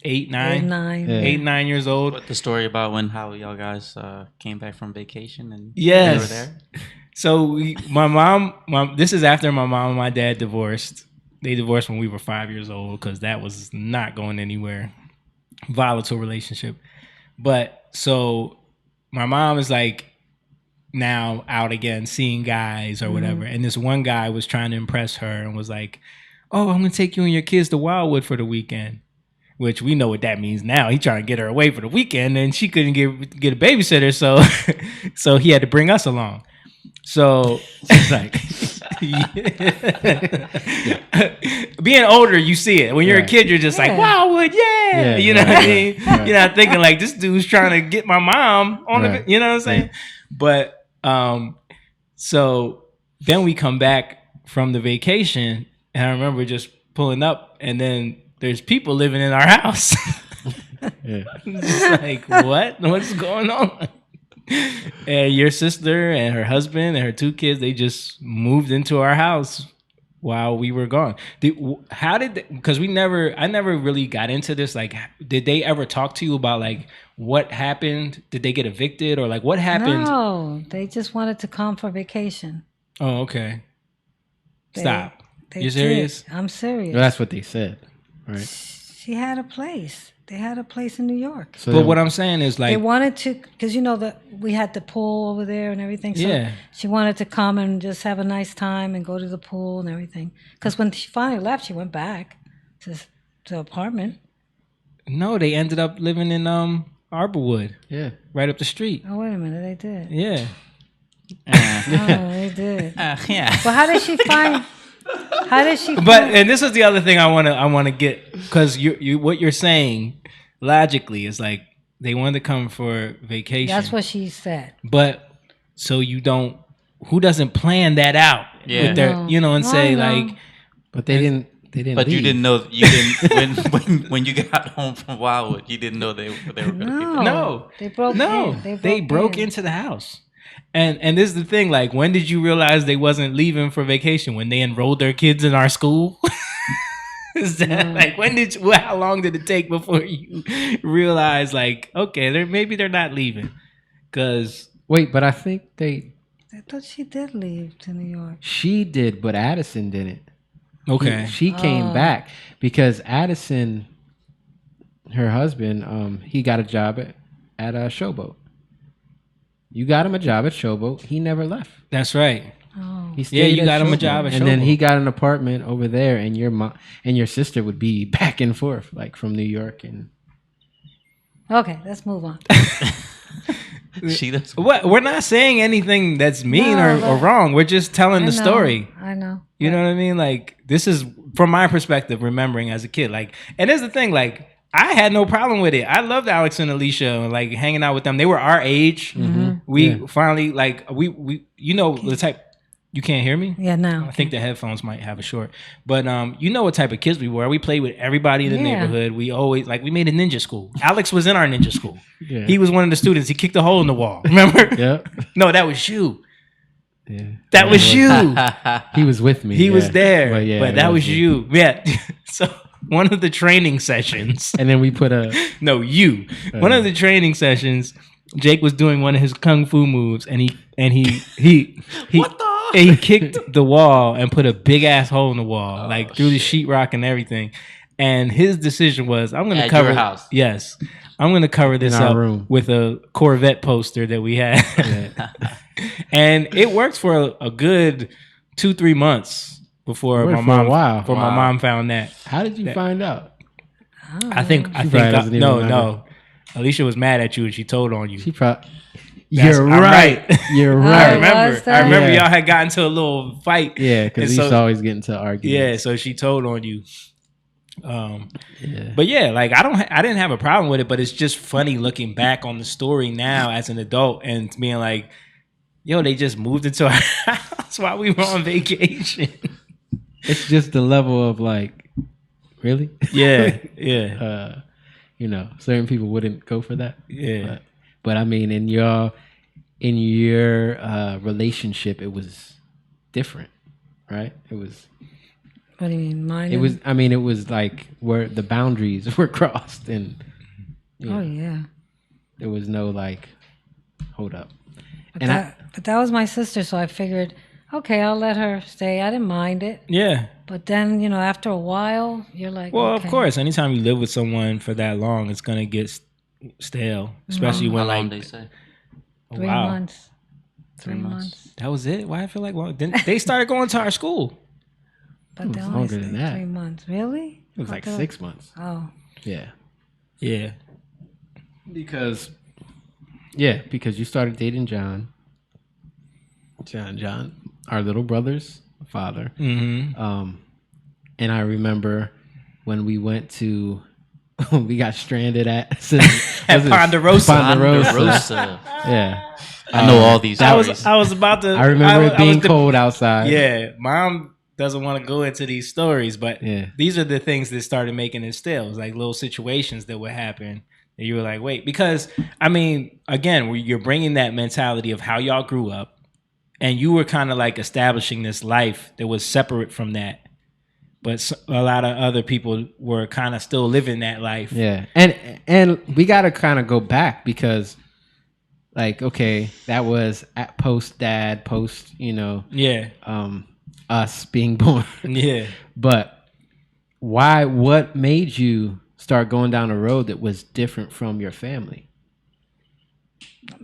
8, 9, 9. Yeah. 8, 9 years old. What the story about how y'all guys came back from vacation and Yes. they were there? So my mom, this is after my mom and my dad divorced. They divorced when we were 5 years old because that was not going anywhere. Volatile relationship. But so my mom is like now out again seeing guys or whatever. And this one guy was trying to impress her and was like, "Oh, I'm going to take you and your kids to Wildwood for the weekend." Which we know what that means now. He trying to get her away for the weekend, and she couldn't get a babysitter, so so he had to bring us along. So it's like being older, you see it. When you're a Right. kid, you're just like, Yeah. Wildwood, yeah. Yeah, You know what I right. mean? Right. You're not thinking like this dude's trying to get my mom on Right. the, you know what I'm saying? But so then we come back from the vacation, and I remember just pulling up, and then there's people living in our house. Yeah. Just like, what? What's going on? And your sister and her husband and her 2 kids, they just moved into our house while we were gone. Because I never really got into this. Like, did they ever talk to you about like what happened? Did they get evicted or like what happened? No, they just wanted to come for vacation. Oh, okay. They- Stop. They You serious? did. I'm serious. Well, that's what they said, right? She had a place. They had a place in New York. So But then- what I'm saying is They like, wanted to, because you know that we had the pool over there and everything. So Yeah. she wanted to come and just have a nice time and go to the pool and everything. Because when she finally left, she went back to the apartment. no, they ended up living in Arborwood, yeah. right up the street. Oh wait a minute, they did. Yeah. Oh, they did. Yeah. But how did she find? How did she? But find, and this is the other thing I want to get, because you what you're saying logically is like they wanted to come for vacation. that's what she said. But so you don't, who doesn't plan that out Yeah. with their, No. you know, and No, say no. like, But they didn't. They didn't. But you leave. didn't know you didn't when you got home from Wildwood, you didn't know they were going to be No, there. no, they broke. no, in. they broke in. into the house. And this is the thing, like, when did you realize they wasn't leaving for vacation? When they enrolled their kids in our school? Is that like, how long did it take before you realize like, okay, maybe they're not leaving? Because Wait, but I think they. I thought she did leave to New York. She did, but Addison didn't. okay, She came back because Addison, her husband, he got a job at a Showboat. You got him a job at Showboat. He never left. that's right. Oh, He stayed you at got him a Showboat. job at and then Showboat. he got an apartment over there, and your mom and your sister would be back and forth, like from New York. And okay. Let's move on. She does. What, we're not saying anything that's mean No, or but- wrong. We're just telling the I know, story. I know. You know what I mean? Like, this is from my perspective, remembering as a kid. Like, and here's the thing, like, I had no problem with it. I loved Alex and Alicia and like hanging out with them. They were our age. We finally like we you know the type. You can't hear me? Yeah, now. I think the headphones might have a short. But you know what type of kids we were. We played with everybody in the Yeah. neighborhood. We always like we made a ninja school. Alex was in our ninja school. Yeah. He was one of the students. He kicked a hole in the wall. Remember? yeah, No, that was you. yeah, That was you. he was with me. He was yeah. there. But, yeah, but it that was me. you. Yeah. So one of the training sessions. And then we put a No, you. One of the training sessions, Jake was doing one of his kung fu moves, and he What the? he kicked the wall and put a big ass hole in the wall, like through the sheetrock and everything. And his decision was, I'm going to At cover your house. Yes, I'm going to cover this In our up room. with a Corvette poster that we had, and it worked for a good 2-3 months before Worked my for a mom. while. Before my mom found that. How did you find out? I think She probably doesn't even no. remember. Alicia was mad at you and she told on you. She probably. That's- You're I'm right. right. You're I right. remember. was that? I remember Yeah. y'all had gotten into a little fight. Yeah, because And we used so- to always get into arguments. Yeah, so she told on you. Yeah. But yeah, like I didn't have a problem with it, but it's just funny looking back on the story now as an adult and being like, yo, they just moved into our house while we were on vacation. It's just the level of like, really? Yeah, yeah, Certain people wouldn't go for that. yeah. But I mean, in your relationship, it was different, right? It was. What do you mean? Mine? It was. I mean, it was like where the boundaries were crossed, and Oh yeah. there was no like, hold up. But And but that was my sister, so I figured, okay, I'll let her stay. I didn't mind it. Yeah. But then, after a while, you're like, Well, okay. of course, anytime you live with someone for that long, it's gonna get stale, especially How when long like they say? oh, 3 wow. months. 3 months. That was it. Why I feel like they started going to our school. But they was only longer than stayed that. 3 months. Really? It was like 6 months. Oh. Yeah. Yeah. Because you started dating John, our little brother's father. Mm-hmm. And I remember when we went to, we got stranded at Ponderosa. Ponderosa. Yeah. I know all these I stories. was about to. I remember it being was the- cold outside. Yeah, mom doesn't want to go into these stories, but Yeah. these are the things that started making it still. It was like little situations that would happen that you were like, wait, because I mean, again, you're bringing that mentality of how y'all grew up, and you were kind of like establishing this life that was separate from that. But a lot of other people were kind of still living that life. Yeah, and we got to kind of go back because, like, okay, that was at post dad, post, Yeah. Us being born. Yeah. But why? What made you start going down a road that was different from your family?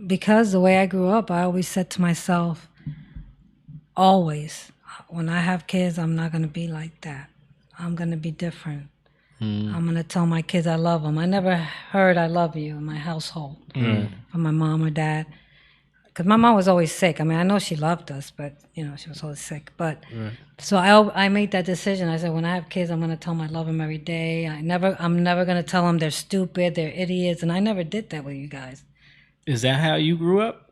Because the way I grew up, I always said to myself, always, when I have kids, I'm not going to be like that. I'm going to be different. I'm going to tell my kids I love them. I never heard I love you in my household from my mom or dad. Because my mom was always sick. I mean, I know she loved us, but, she was always sick. But so I made that decision. I said, when I have kids, I'm going to tell them I love them every day. I'm never going to tell them they're stupid, they're idiots. And I never did that with you guys. Is that how you grew up?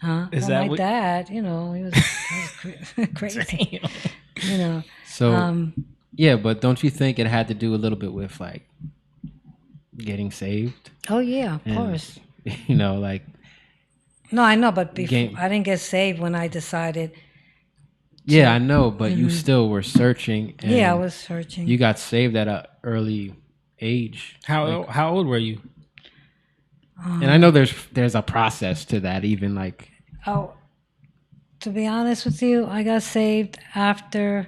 Huh? Is well, that my what- dad, he was crazy. Damn. Yeah, but don't you think it had to do a little bit with like getting saved? Oh yeah, of And, course. Like. No, I know, but before Game. I didn't get saved when I decided. Yeah, I know, but you still were searching. And Yeah, I was searching. You got saved at an early age. How old were you? And I know there's a process to that, even like. Oh, to be honest with you, I got saved after.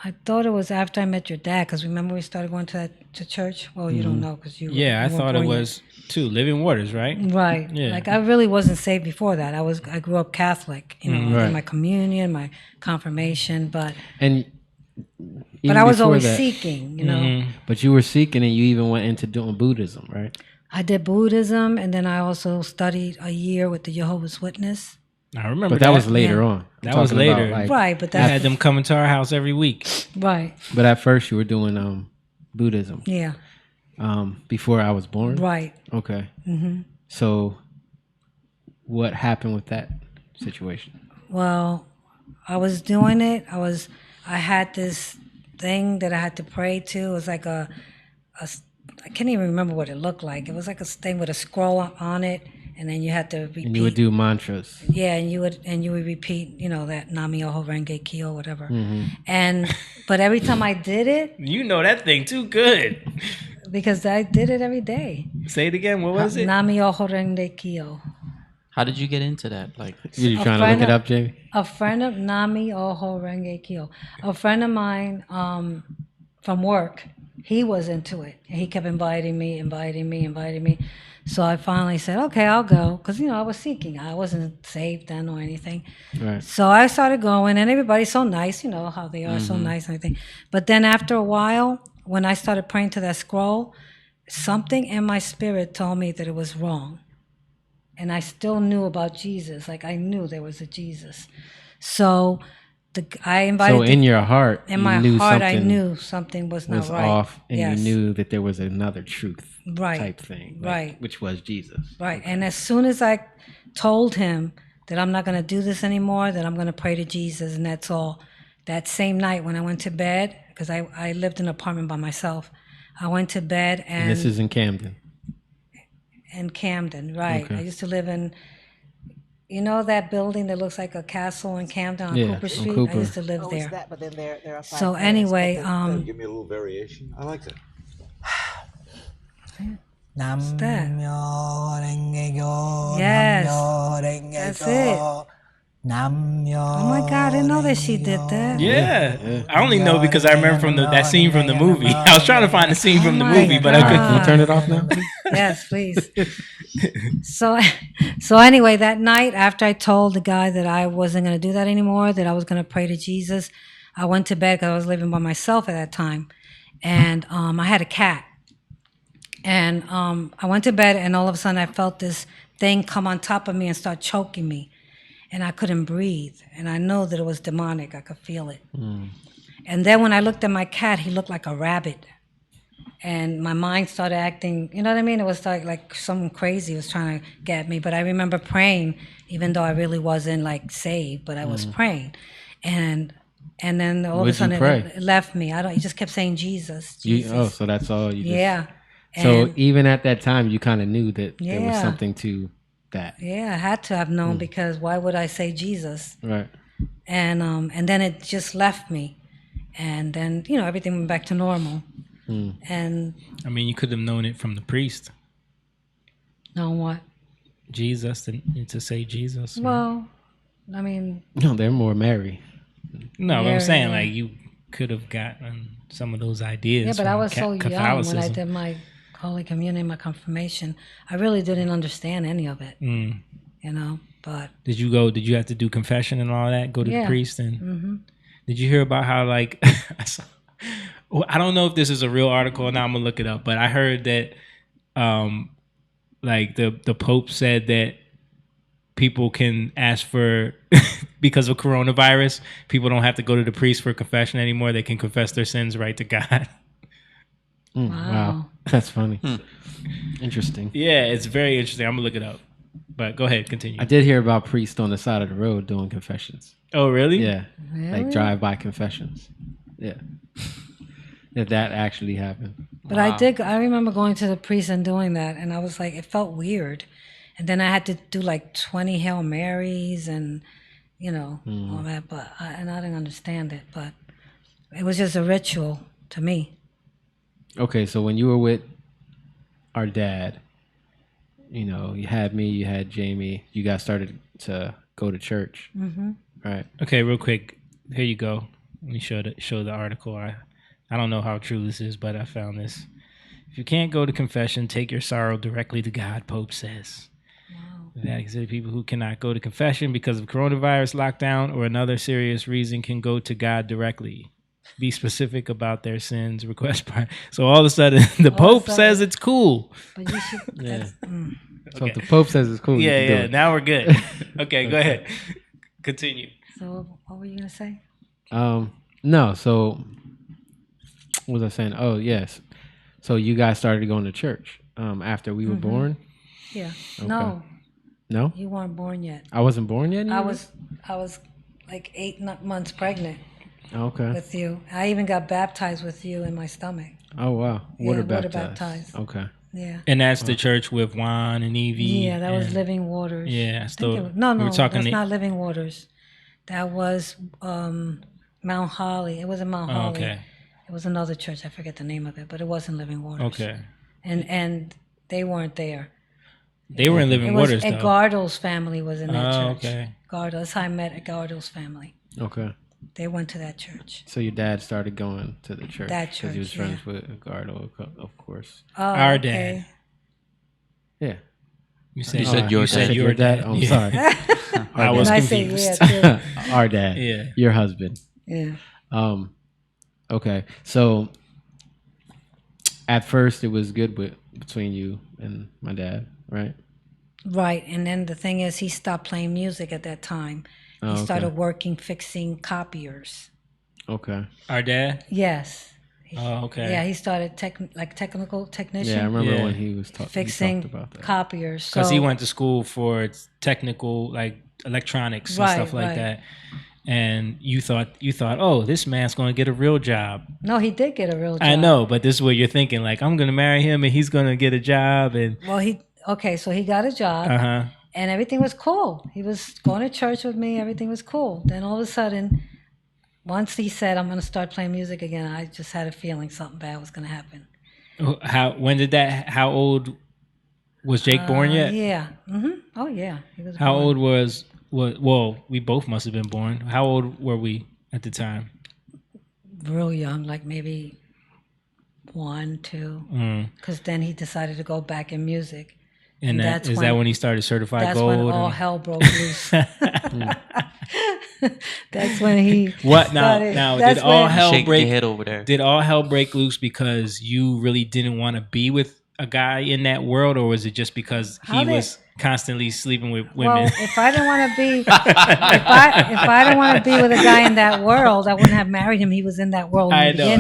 I thought it was after I met your dad, because remember we started going to church. Well, you don't know because you. Yeah, I you weren't thought it born yet. was too Living Waters, right? Right. Yeah. Like I really wasn't saved before that. I grew up Catholic. I Right. did my communion, my confirmation, but And. I was before always that- seeking. But you were seeking, and you even went into doing Buddhism, right? I did Buddhism, and then I also studied a year with the Jehovah's Witness. I remember But that was later on. I'm That was talking about, later. like- Right, but I had that's them coming to our house every week. right. But at first, you were doing Buddhism. Yeah, Before I was born. right. Okay. So, what happened with that situation? Well, I was doing it. I had this thing that I had to pray to. It was like I can't even remember what it looked like. It was like a thing with a scroll on it, and then you had to repeat. And you would do mantras. Yeah, and you would repeat, that Nam-myoho Renge Kyo, whatever. But every time I did it, You know that thing too good. because I did it every day. Say it again. What was it? Nam-myoho Renge Kyo. How did you get into that? Like, You A trying to look friend it of- up, Jamie? A friend of Nam-myoho Renge Kyo. A friend of mine from work, he was into it. And he kept inviting me. So I finally said, okay, I'll go. Because, I was seeking. I wasn't saved then or anything. Right. So I started going, and everybody's so nice, how they are, so nice and everything. But then after a while, when I started praying to that scroll, something in my spirit told me that it was wrong. And I still knew about Jesus. Like I knew there was a Jesus. So I invited. So in your heart, in you my knew heart, I something knew something was not was right. off, and Yes. you knew that there was another truth Right. type thing, Right. Which was Jesus. Right. And as soon as I told him that I'm not going to do this anymore, that I'm going to pray to Jesus, and that's all. That same night when I went to bed, because I lived in an apartment by myself, I went to bed And this is in Camden. in Camden, right. Okay. I used to live in, that building that looks like a castle in Camden on Yeah, Cooper on Street? Cooper. I used to live Oh, there. it's that, but then there are five So planets, anyway, but then- Give me a little variation. I like that. Nam that? myo renge kyo, Yes, nam myo renge that's kyo, Nam myo. Oh my God, I didn't know that she did that. Yeah. I only know because I remember from that scene from the movie. I was trying to find the scene from the Oh my movie, but I couldn't. Can you turn it off now? Yes, please. So anyway, that night after I told the guy that I wasn't going to do that anymore, that I was going to pray to Jesus, I went to bed because I was living by myself at that time, and I had a cat, and I went to bed, and all of a sudden I felt this thing come on top of me and start choking me, and I couldn't breathe, and I know that it was demonic. I could feel it. And then when I looked at my cat, he looked like a rabbit. And my mind started acting, you know what I mean? It was like something crazy was trying to get me. But I remember praying, even though I really wasn't like saved, but I was praying. And then all What'd of a sudden you pray? it left me. He just kept saying Jesus, Jesus. So that's all you just... Yeah. So And even at that time, you kind of knew that there was Yeah. something to that. Yeah, I had to have known because why would I say Jesus? Right. And then it just left me, and then everything went back to normal. And I mean, you could have known it from the priest, know what? Jesus, to say Jesus. Well, I mean, No, they're more Mary. No, but I'm saying Mary. like you could have gotten some of those ideas. yeah, but I from was so young when I Catholicism. did my Holy Communion, my confirmation. I really didn't understand any of it, But Did you have to do confession and all that? Go to the Yeah. priest and did you hear about how like well, I don't know if this is a real article. Now I'm gonna look it up, but I heard that like the Pope said that people can ask for because of coronavirus, people don't have to go to the priest for confession anymore. They can confess their sins right to God. Wow. That's funny. Interesting. Yeah, it's very interesting. I'm gonna look it up. But go ahead, continue. I did hear about priests on the side of the road doing confessions. Oh, really? Yeah. Like Really? drive-by confessions. Yeah. If that actually happened. But I remember going to the priest and doing that, and I was like, it felt weird. And then I had to do like 20 Hail Marys and, all that. But I didn't understand it, but it was just a ritual to me. Okay, so when you were with our dad, you had me, you had Jamie, you guys started to go to church. Mm-hmm. Right. Okay, real quick. Here you go. Let me show the article. I don't know how true this is, but I found this. If you can't go to confession, take your sorrow directly to God, Pope says. That consider people who cannot go to confession because of coronavirus lockdown or another serious reason can go to God directly. Be specific about their sins. Request pardon. So all of a sudden, the Pope says it's cool. But you should. Yeah. So Okay. if the Pope says it's cool, you can do Yeah. it. Now we're good. Okay, go ahead. Continue. So what were you gonna say? No, so what was I saying? Oh, yes. So you guys started going to church after we were born? Yeah. Okay. No, No? you weren't born yet. I wasn't born yet? I either? was like 8 months pregnant Okay. with you. I even got baptized with you in my stomach. Oh, wow. Water water baptized. baptized. Okay. Yeah. And that's the church with Juan and Evie. Yeah, that was and- Living Waters. Yeah, I still. think no, we were talking that's not Living Waters. That was Mount Holly. It wasn't Mount Oh, Holly. okay. It was another church. I forget the name of it, but it wasn't Living Waters. Okay. And they weren't there. They were in Living It was Waters, though. Edgardo's family was in that Oh, church. okay. Gardo. That's how I met Edgardo's family. Okay. They went to that church. So your dad started going to the church. That Because he was church, friends with Edgardo, of course. Oh, Our okay. dad. Yeah. You said, said your you dad. said your dad. Oh, I'm Yeah. sorry. I was And I say confused. yeah too. Our dad. Yeah. Your husband. Yeah. Okay. So at first it was good between you and my dad, right? Right. And then the thing is, he stopped playing music at that time. Oh, He okay. started working fixing copiers. Okay. Our dad? Yes. Oh, okay. Yeah, he started technical technician. Yeah, I remember Yeah. when he was fixing he talked about that. copiers. Because So, he went to school for technical, like electronics and Right, stuff like right. that. And you thought, oh, this man's going to get a real job. No, he did get a real job. I know, but this is what you're thinking. Like, I'm going to marry him and he's going to get a job. And, Well, so he got a job. uh-huh. And everything was cool. He was going to church with me. Everything was cool. Then all of a sudden, once he said, I'm going to start playing music again, I just had a feeling something bad was going to happen. How old was Jake born yet? Yeah. Oh, yeah. He was How born. old was, well, we both must have been born. How old were we at the time? Real young, like maybe 1, 2. Because then he decided to go back in music. And that's is that when he started Certified That's Gold? when all and- hell broke loose. That's when he What now? started- Now that's did all when- hell Shake break? your head over there. Did all hell break loose because you really didn't want to be with a guy in that world, or was it just because How he did- was constantly sleeping with Well, women? if I didn't want to be, if I didn't want to be with a guy in that world, I wouldn't have married him. He was in that world in I the know.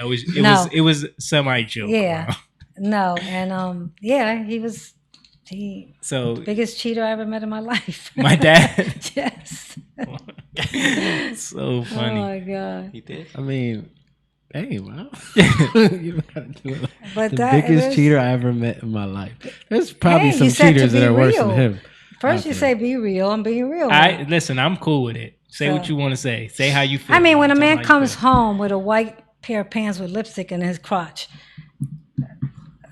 beginning. It was semi joke. Yeah. No, and yeah, he was So biggest cheater I ever met in my life. my dad. Yes. So funny. Oh my god. He did. I mean, hey, wow. You don't gotta do it. But The that biggest is- cheater I ever met in my life. There's probably Hey, some you said to cheaters that be are worse real. than him. First you say be real. I'm being real. Listen. I'm cool with it. Say what you want to say. Say how you feel. I mean, when a Tell 'em man how you comes feel. home with a white pair of pants with lipstick in his crotch,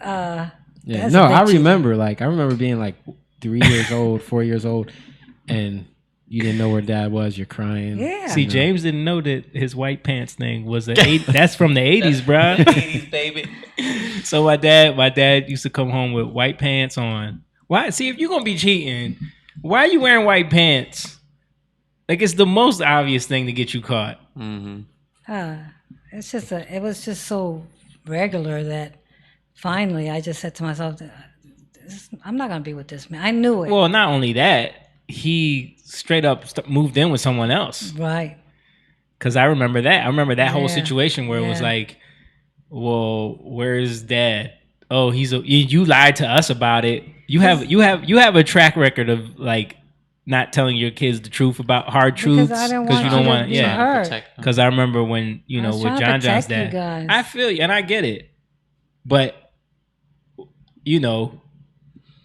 Yeah, that's no, a big I cheating. remember being like 3 years old, 4 years old, and you didn't know where dad was. You're crying. Yeah. See, James didn't know that his white pants thing was that's from the 80s, bro. 80s, baby. So my dad used to come home with white pants on. Why? See, if you're gonna be cheating, why are you wearing white pants? Like, it's the most obvious thing to get you caught. Mm-hmm. It's just it was just so regular that finally I just said to myself, I'm not gonna be with this man. I knew it. Well, not only that, he straight up moved in with someone else. Right. Because I remember that. I remember that whole Yeah. situation where it was Yeah. like, well, where's dad? Oh, you lied to us about it. You have a track record of like not telling your kids the truth about hard truths Because I didn't because want you don't you to want be yeah. hurt. Because I remember when I was with trying to John John's protect you dad, guys. I feel you and I get it, but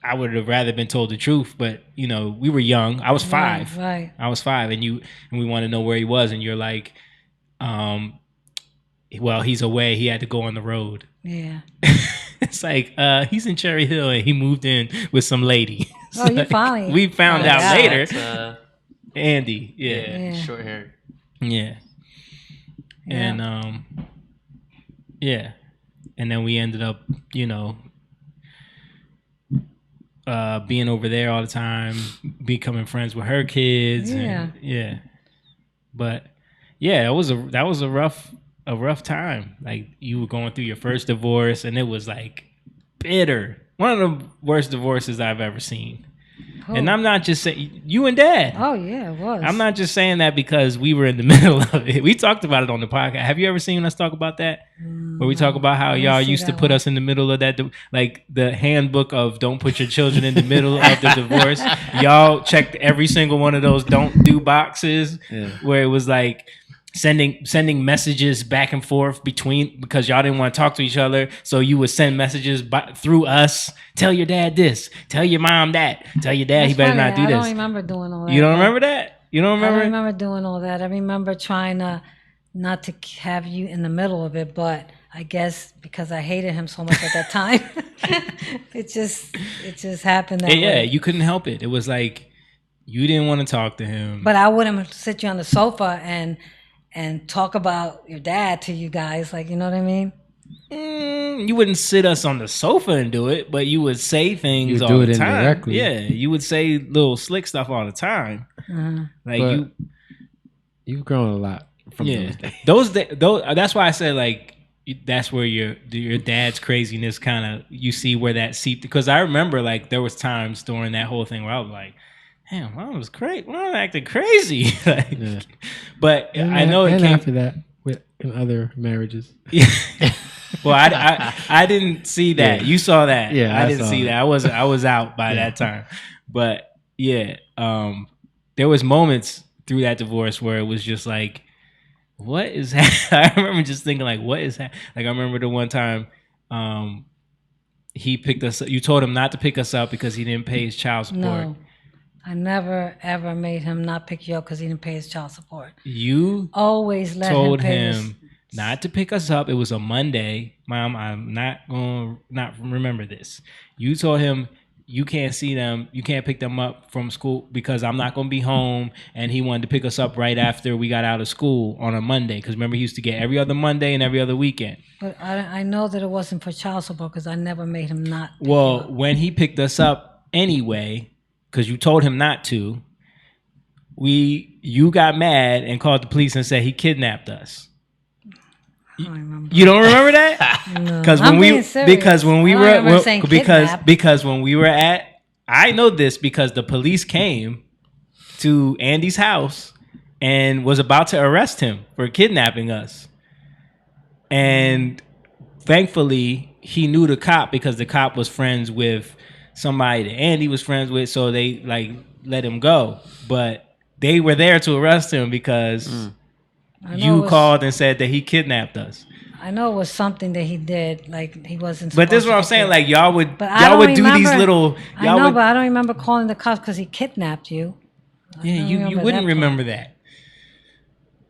I would have rather been told the truth. But we were young. I was 5. Right. I was 5, and we want to know where he was, and you're like, well, he's away. He had to go on the road. Yeah. It's like he's in Cherry Hill and he moved in with some lady. Oh, you finally we found found out out. later. Andy, yeah. Short hair. Yeah. And yeah. And then we ended up, being over there all the time, becoming friends with her kids. Yeah. And, but yeah, that was a rough time. Like, you were going through your first divorce and it was like bitter. One of the worst divorces I've ever seen. And I'm not just saying you and dad. Oh yeah, it was. I'm not just saying that because we were in the middle of it. We talked about it on the podcast. Have you ever seen us talk about that? Where we talk about how y'all used to put us in the middle of that, like the handbook of don't put your children in the middle of the divorce. Y'all checked every single one of those don't do boxes where it was like sending messages back and forth because y'all didn't want to talk to each other. So you would send messages through us. Tell your dad this. Tell your mom that. Tell your dad he better not do I this. don't remember doing all that. You don't remember that? You don't remember? I don't remember doing all that. I remember trying not to have you in the middle of it, but I guess because I hated him so much at that time, it just happened that way. You couldn't help it. It was like you didn't want to talk to him. But I wouldn't sit you on the sofa and talk about your dad to you guys, like, you know what I mean? You wouldn't sit us on the sofa and do it, but you would say things all the time. Indirectly. Yeah, you would say little slick stuff all the time. Like but you've grown a lot from those days. Those that's why I said like that's where your dad's craziness kind of you see where that seeped, because I remember like there was times during that whole thing where I was like, damn, Mom was crazy. Mom acting crazy. But I know it came after that in other marriages. Well, I didn't see that. You saw that. Yeah, I didn't see that. I was out by that time. But yeah, there was moments through that divorce where it was just like, what is happening? I remember just thinking like, what is happening? Like I remember the one time he picked us up. You told him not to pick us up because he didn't pay his child support. No, I never ever made him not pick you up because he didn't pay his child support. You always told him pay him not to pick us up. It was a Monday. Mom, I'm not going to not remember this. You told him you can't see them. You can't pick them up from school because I'm not going to be home. And he wanted to pick us up right after we got out of school on a Monday. Because remember, he used to get every other Monday and every other weekend. But I know that it wasn't for child support because I never made him not pick Well, you up. when he picked us up anyway, because you told him not to, you got mad and called the police and said he kidnapped us. You don't remember that? No. Because I'm being serious. because when we I were don't remember saying kidnap. because when we were at, I know this because the police came to Andy's house and was about to arrest him for kidnapping us. And thankfully he knew the cop because the cop was friends with somebody that Andy was friends with, so they like let him go. But they were there to arrest him because you called and said that he kidnapped us. I know it was something that he did, like he wasn't. But this is supposed what to I'm get saying. killed. Like y'all would But I y'all would don't do these remember- little. I Y'all know, would. but I don't remember calling the cops because he kidnapped you. Yeah, don't you remember wouldn't that remember that.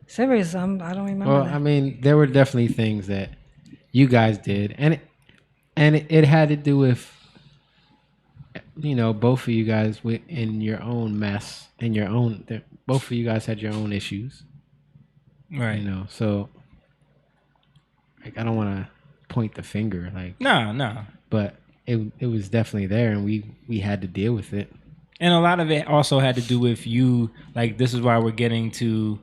Serious, I don't remember. Well, that. I mean, there were definitely things that you guys did, and it had to do with, both of you guys in your own mess, both of you guys had your own issues, Right. So like I don't want to point the finger, like No. but it was definitely there, and we had to deal with it. And a lot of it also had to do with you. Like this is why we're getting to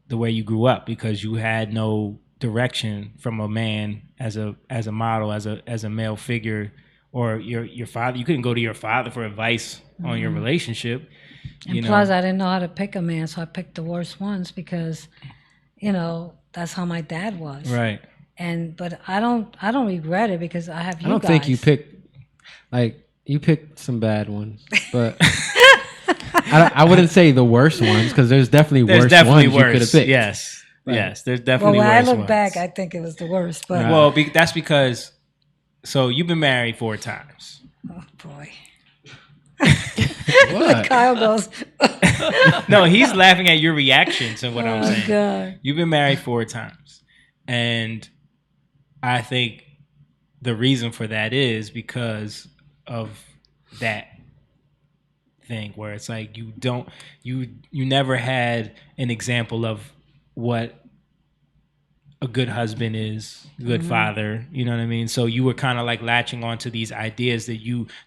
the way you grew up, because you had no direction from a man as a model, as a male figure, or your father. You couldn't go to your father for advice on your relationship. And plus, I didn't know how to pick a man, so I picked the worst ones because, that's how my dad was. Right. But I don't regret it because I have you guys. I don't think you picked some bad ones, but I wouldn't say the worst ones because there's definitely worse ones you could have picked. Yes. Right. Yes, there's definitely when worse I look ones. back, I think it was the worst. But Well, that's because. So you've been married 4 times. oh boy, What? Kyle goes. No, he's laughing at your reaction to what I'm Oh, saying. God. You've been married 4 times. And I think the reason for that is because of that thing where it's like you never had an example of what a good husband is, good father, you know what I mean? So you were kind of like latching onto these ideas that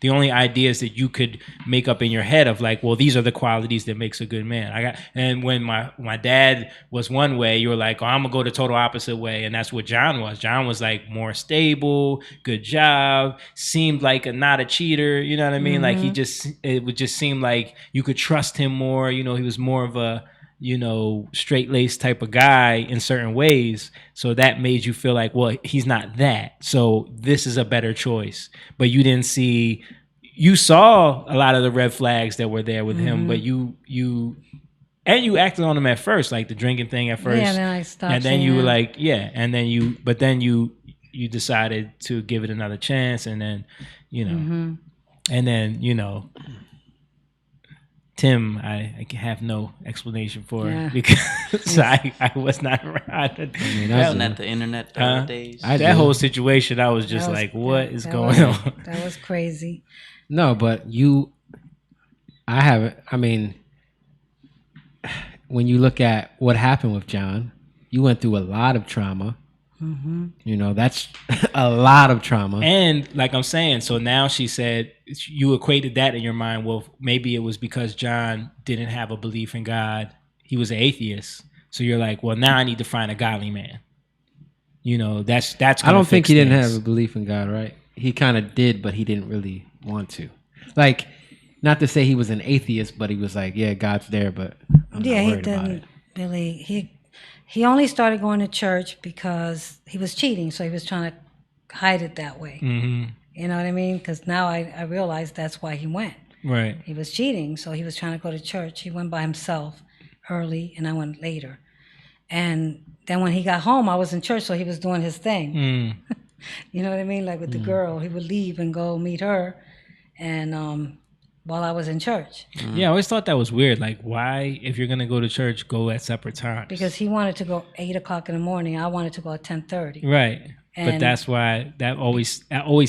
the only ideas that you could make up in your head of like, well, these are the qualities that makes a good man. And when my dad was one way, you were like, oh, I'm gonna go the total opposite way. And that's what John was. John was like more stable, good job, seemed like not a cheater, you know what I mean? Like it would just seem like you could trust him more. He was more of a, straight-laced type of guy in certain ways. So that made you feel like, well, he's not that. So this is a better choice. But you saw a lot of the red flags that were there with him, but you acted on them at first, like the drinking thing at first. Yeah, then I stopped. And then you were like, yeah. And then you decided to give it another chance. And then, and then, Tim, I have no explanation for because I was not around. Wasn't that the internet days? That whole situation, I was just like, what is going on? That was crazy. No, but when you look at what happened with John, you went through a lot of trauma. That's a lot of trauma. And like I'm saying, so now she said you equated that in your mind. Well, maybe it was because John didn't have a belief in God. He was an atheist. So you're like, well, now I need to find a godly man. That's. I don't think he didn't have a belief in God, right? He kind of did, but he didn't really want to. Like, not to say he was an atheist, but he was like, yeah, God's there, but I'm not He worried about it. didn't really. He only started going to church because he was cheating, so he was trying to hide it that way. Mm-hmm. You know what I mean? Because now I realize that's why he went. Right. He was cheating, so he was trying to go to church. He went by himself early, and I went later. And then when he got home, I was in church, so he was doing his thing. You know what I mean? Like with the girl, he would leave and go meet her, and while I was in church. Yeah, I always thought that was weird. Like, why, if you're gonna go to church, go at separate times? Because he wanted to go 8:00 in the morning. I wanted to go at 10:30. Right. But And- that's why that always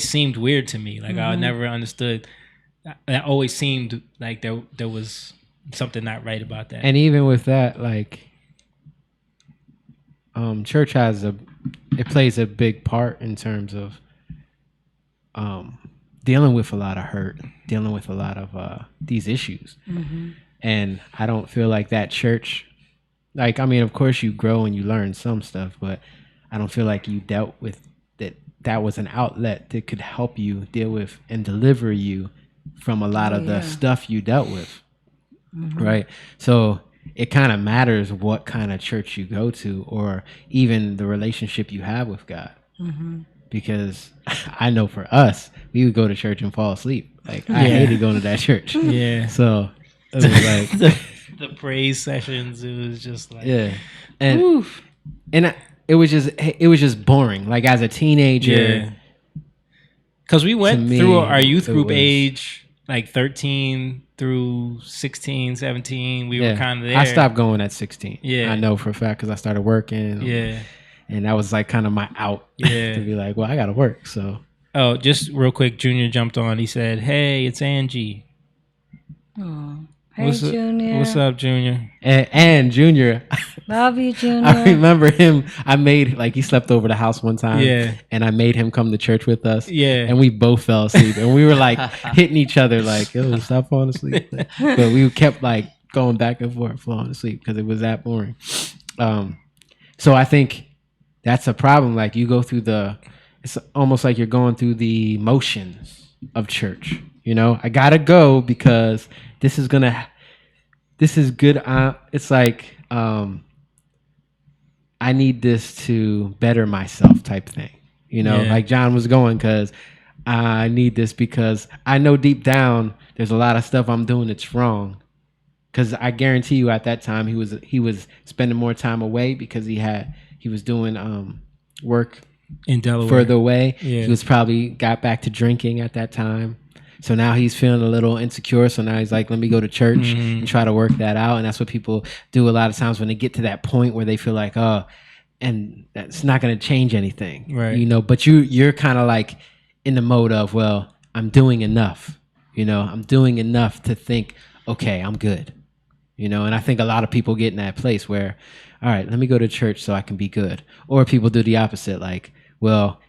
seemed weird to me. Like I never understood. That always seemed like there was something not right about that. And even with that, like, church plays a big part in terms of dealing with a lot of hurt, dealing with a lot of these issues. And I don't feel like that church, like, I mean, of course you grow and you learn some stuff, but I don't feel like you dealt with that was an outlet that could help you deal with and deliver you from a lot of the stuff you dealt with. Right. So it kind of matters what kind of church you go to, or even the relationship you have with God. Because I know for us, we would go to church and fall asleep. Like, I hated going to that church. Yeah. So it was like the praise sessions, it was just like, yeah. And it was just boring. Like as a teenager, Yeah. Because we went me, through our youth it group was- age, like 13 through 16, 17. We were kind of there. I stopped going at 16. Yeah. I know for a fact because I started working. Yeah. And that was like kind of my out Yeah. to be like, well, I got to work. So Oh, just real quick, Junior jumped on. He said, "Hey, it's Angie." Aw. Hey, What's Junior. What's up, Junior? and Junior, Love you, Junior. I remember him. I made like he slept over the house one time. Yeah. And I made him come to church with us. Yeah. And we both fell asleep. And we were like hitting each other like, yo, stop falling asleep. But we kept like going back and forth, falling asleep because it was that boring. So I think that's a problem. Like you go through it's almost like you're going through the motions of church. You know, I gotta go because this is good. It's like I need this to better myself type thing. You know, Yeah. like John was going because I need this because I know deep down there's a lot of stuff I'm doing that's wrong. Because I guarantee you at that time he was spending more time away because he was doing work In Delaware. further away. Yeah. He was probably got back to drinking at that time. So now he's feeling a little insecure. So now he's like, let me go to church and try to work that out. And that's what people do a lot of times when they get to that point where they feel like, oh, and that's not going to change anything. Right. You know, but you're kind of like in the mode of, well, I'm doing enough. You know, I'm doing enough to think, okay, I'm good. You know, and I think a lot of people get in that place where, all right, let me go to church so I can be good. Or people do the opposite, like, well,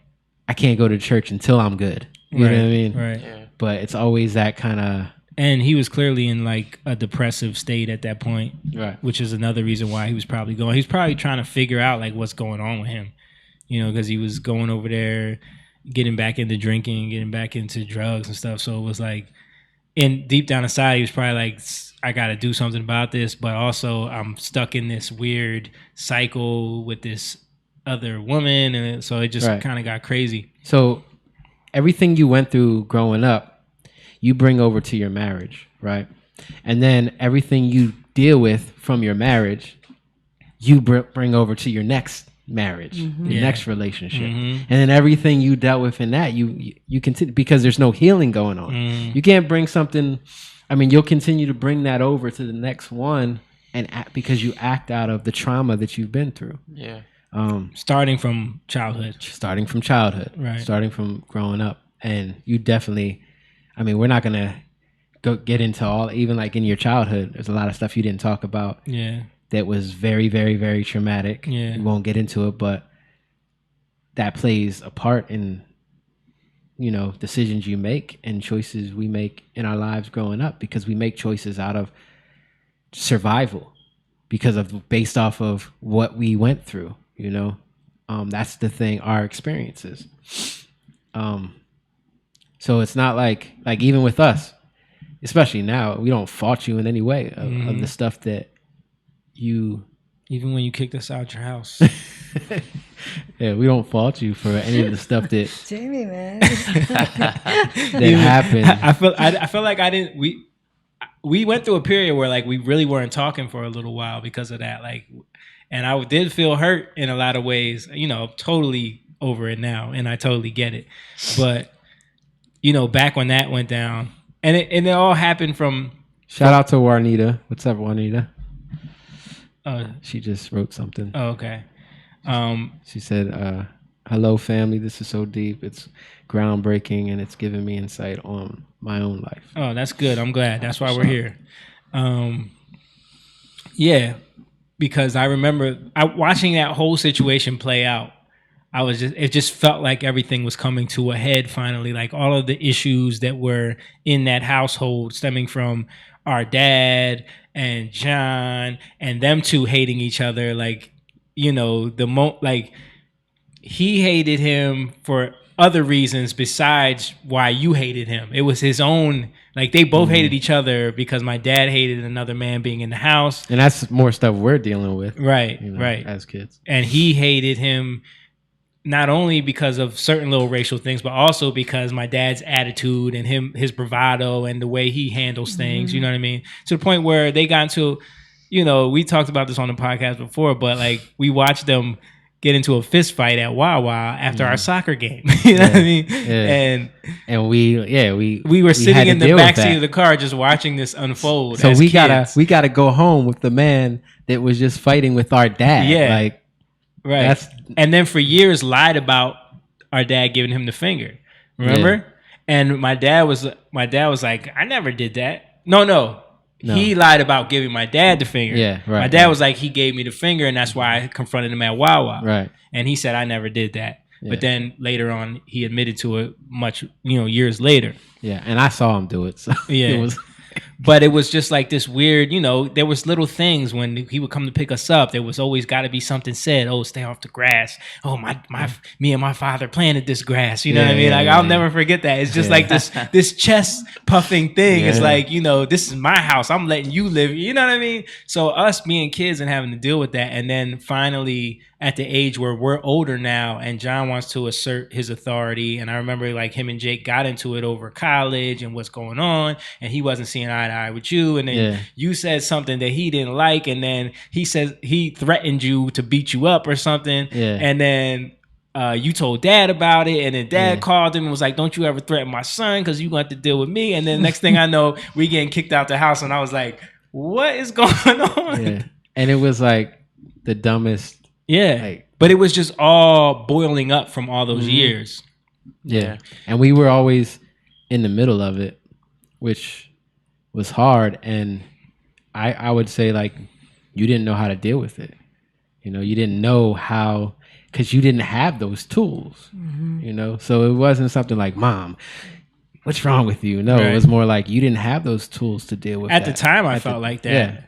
I can't go to church until I'm good. You know what I mean? Right. But it's always that kind of And he was clearly in like a depressive state at that point, right. which is another reason why he was probably going. He's probably trying to figure out like what's going on with him, you know, because he was going over there, getting back into drinking, getting back into drugs and stuff. So it was like, and deep down inside, he was probably like, I got to do something about this, but also I'm stuck in this weird cycle with this other woman, and so it just Right. kind of got crazy. So everything you went through growing up, you bring over to your marriage, right? And then everything you deal with from your marriage, you bring over to your next marriage, your Yeah. next relationship. And then everything you dealt with in that, you continue because there's no healing going on. You can't bring something. I mean, you'll continue to bring that over to the next one, and because you act out of the trauma that you've been through. Yeah. Starting from childhood. Starting from childhood, Right. starting from growing up. And you definitely, I mean, we're not going to get into all, even like in your childhood, there's a lot of stuff you didn't talk about Yeah. that was very, very, very traumatic. Yeah. We won't get into it, but that plays a part in, you know, decisions you make and choices we make in our lives growing up, because we make choices out of survival based off of what we went through, you know. That's the thing, our experiences. So it's not like even with us, especially now, we don't fault you in any way of the stuff that you. Even when you kicked us out your house. Yeah, we don't fault you for any of the stuff that Jamie, man. that happened. I feel like I didn't. We went through a period where like we really weren't talking for a little while because of that. Like, and I did feel hurt in a lot of ways. You know, totally over it now, and I totally get it. But you know, back when that went down, and it all happened from. Shout out to Juanita. What's up, Juanita? Uh, She just wrote something. oh, okay. She said, hello, family. This is so deep. It's groundbreaking, and it's giving me insight on my own life. Oh, that's good. I'm glad. That's why we're here. Yeah, because I remember watching that whole situation play out. It just felt like everything was coming to a head finally. Like all of the issues that were in that household stemming from our dad and John and them two hating each other. Like, you know, like he hated him for other reasons besides why you hated him. It was his own, like they both hated each other because my dad hated another man being in the house. And that's more stuff we're dealing with. Right, you know, right. as kids. And he hated him not only because of certain little racial things, but also because my dad's attitude and his bravado and the way he handles things, you know what I mean? To the point where they got into, you know, we talked about this on the podcast before, but like we watched them get into a fist fight at Wawa after our soccer game. You know what I mean? Yeah. And we We were had sitting to in the deal with backseat that. of the car just watching this unfold. So as we kids. gotta go home with the man that was just fighting with our dad. Yeah. Like, Right. that's And then for years lied about our dad giving him the finger. Remember? Yeah. And my dad was like, I never did that. No. No. He lied about giving my dad the finger. Yeah, right, My dad right. was like, he gave me the finger, and that's why I confronted him at Wawa. Right. And he said, I never did that. Yeah. But then later on, he admitted to it much, years later. Yeah, and I saw him do it. So Yeah. it was But it was just like this weird, there was little things when he would come to pick us up. There was always got to be something said. Oh, stay off the grass. Oh, me and my father planted this grass. You know what I mean? Like, I'll never forget that. It's just like this chest puffing thing. It's like, this is my house. I'm letting you live. You know what I mean? So us being kids and having to deal with that. And then finally at the age where we're older now and John wants to assert his authority. And I remember like him and Jake got into it over college and what's going on. And he wasn't seeing eye to eye with you. And then you said something that he didn't like. And then he says he threatened you to beat you up or something. Yeah. And then you told dad about it. And then dad called him and was like, don't you ever threaten my son because you going to deal with me. And then next thing I know, we getting kicked out the house. And I was like, what is going on? Yeah. And it was like the dumbest. Yeah. Like, but it was just all boiling up from all those years. Yeah. And we were always in the middle of it, which was hard. And I would say like you didn't know how to deal with it. You didn't know how, because you didn't have those tools. So it wasn't something like, Mom, what's wrong with you? No, it was more like you didn't have those tools to deal with At that. the time, I felt like that. Yeah.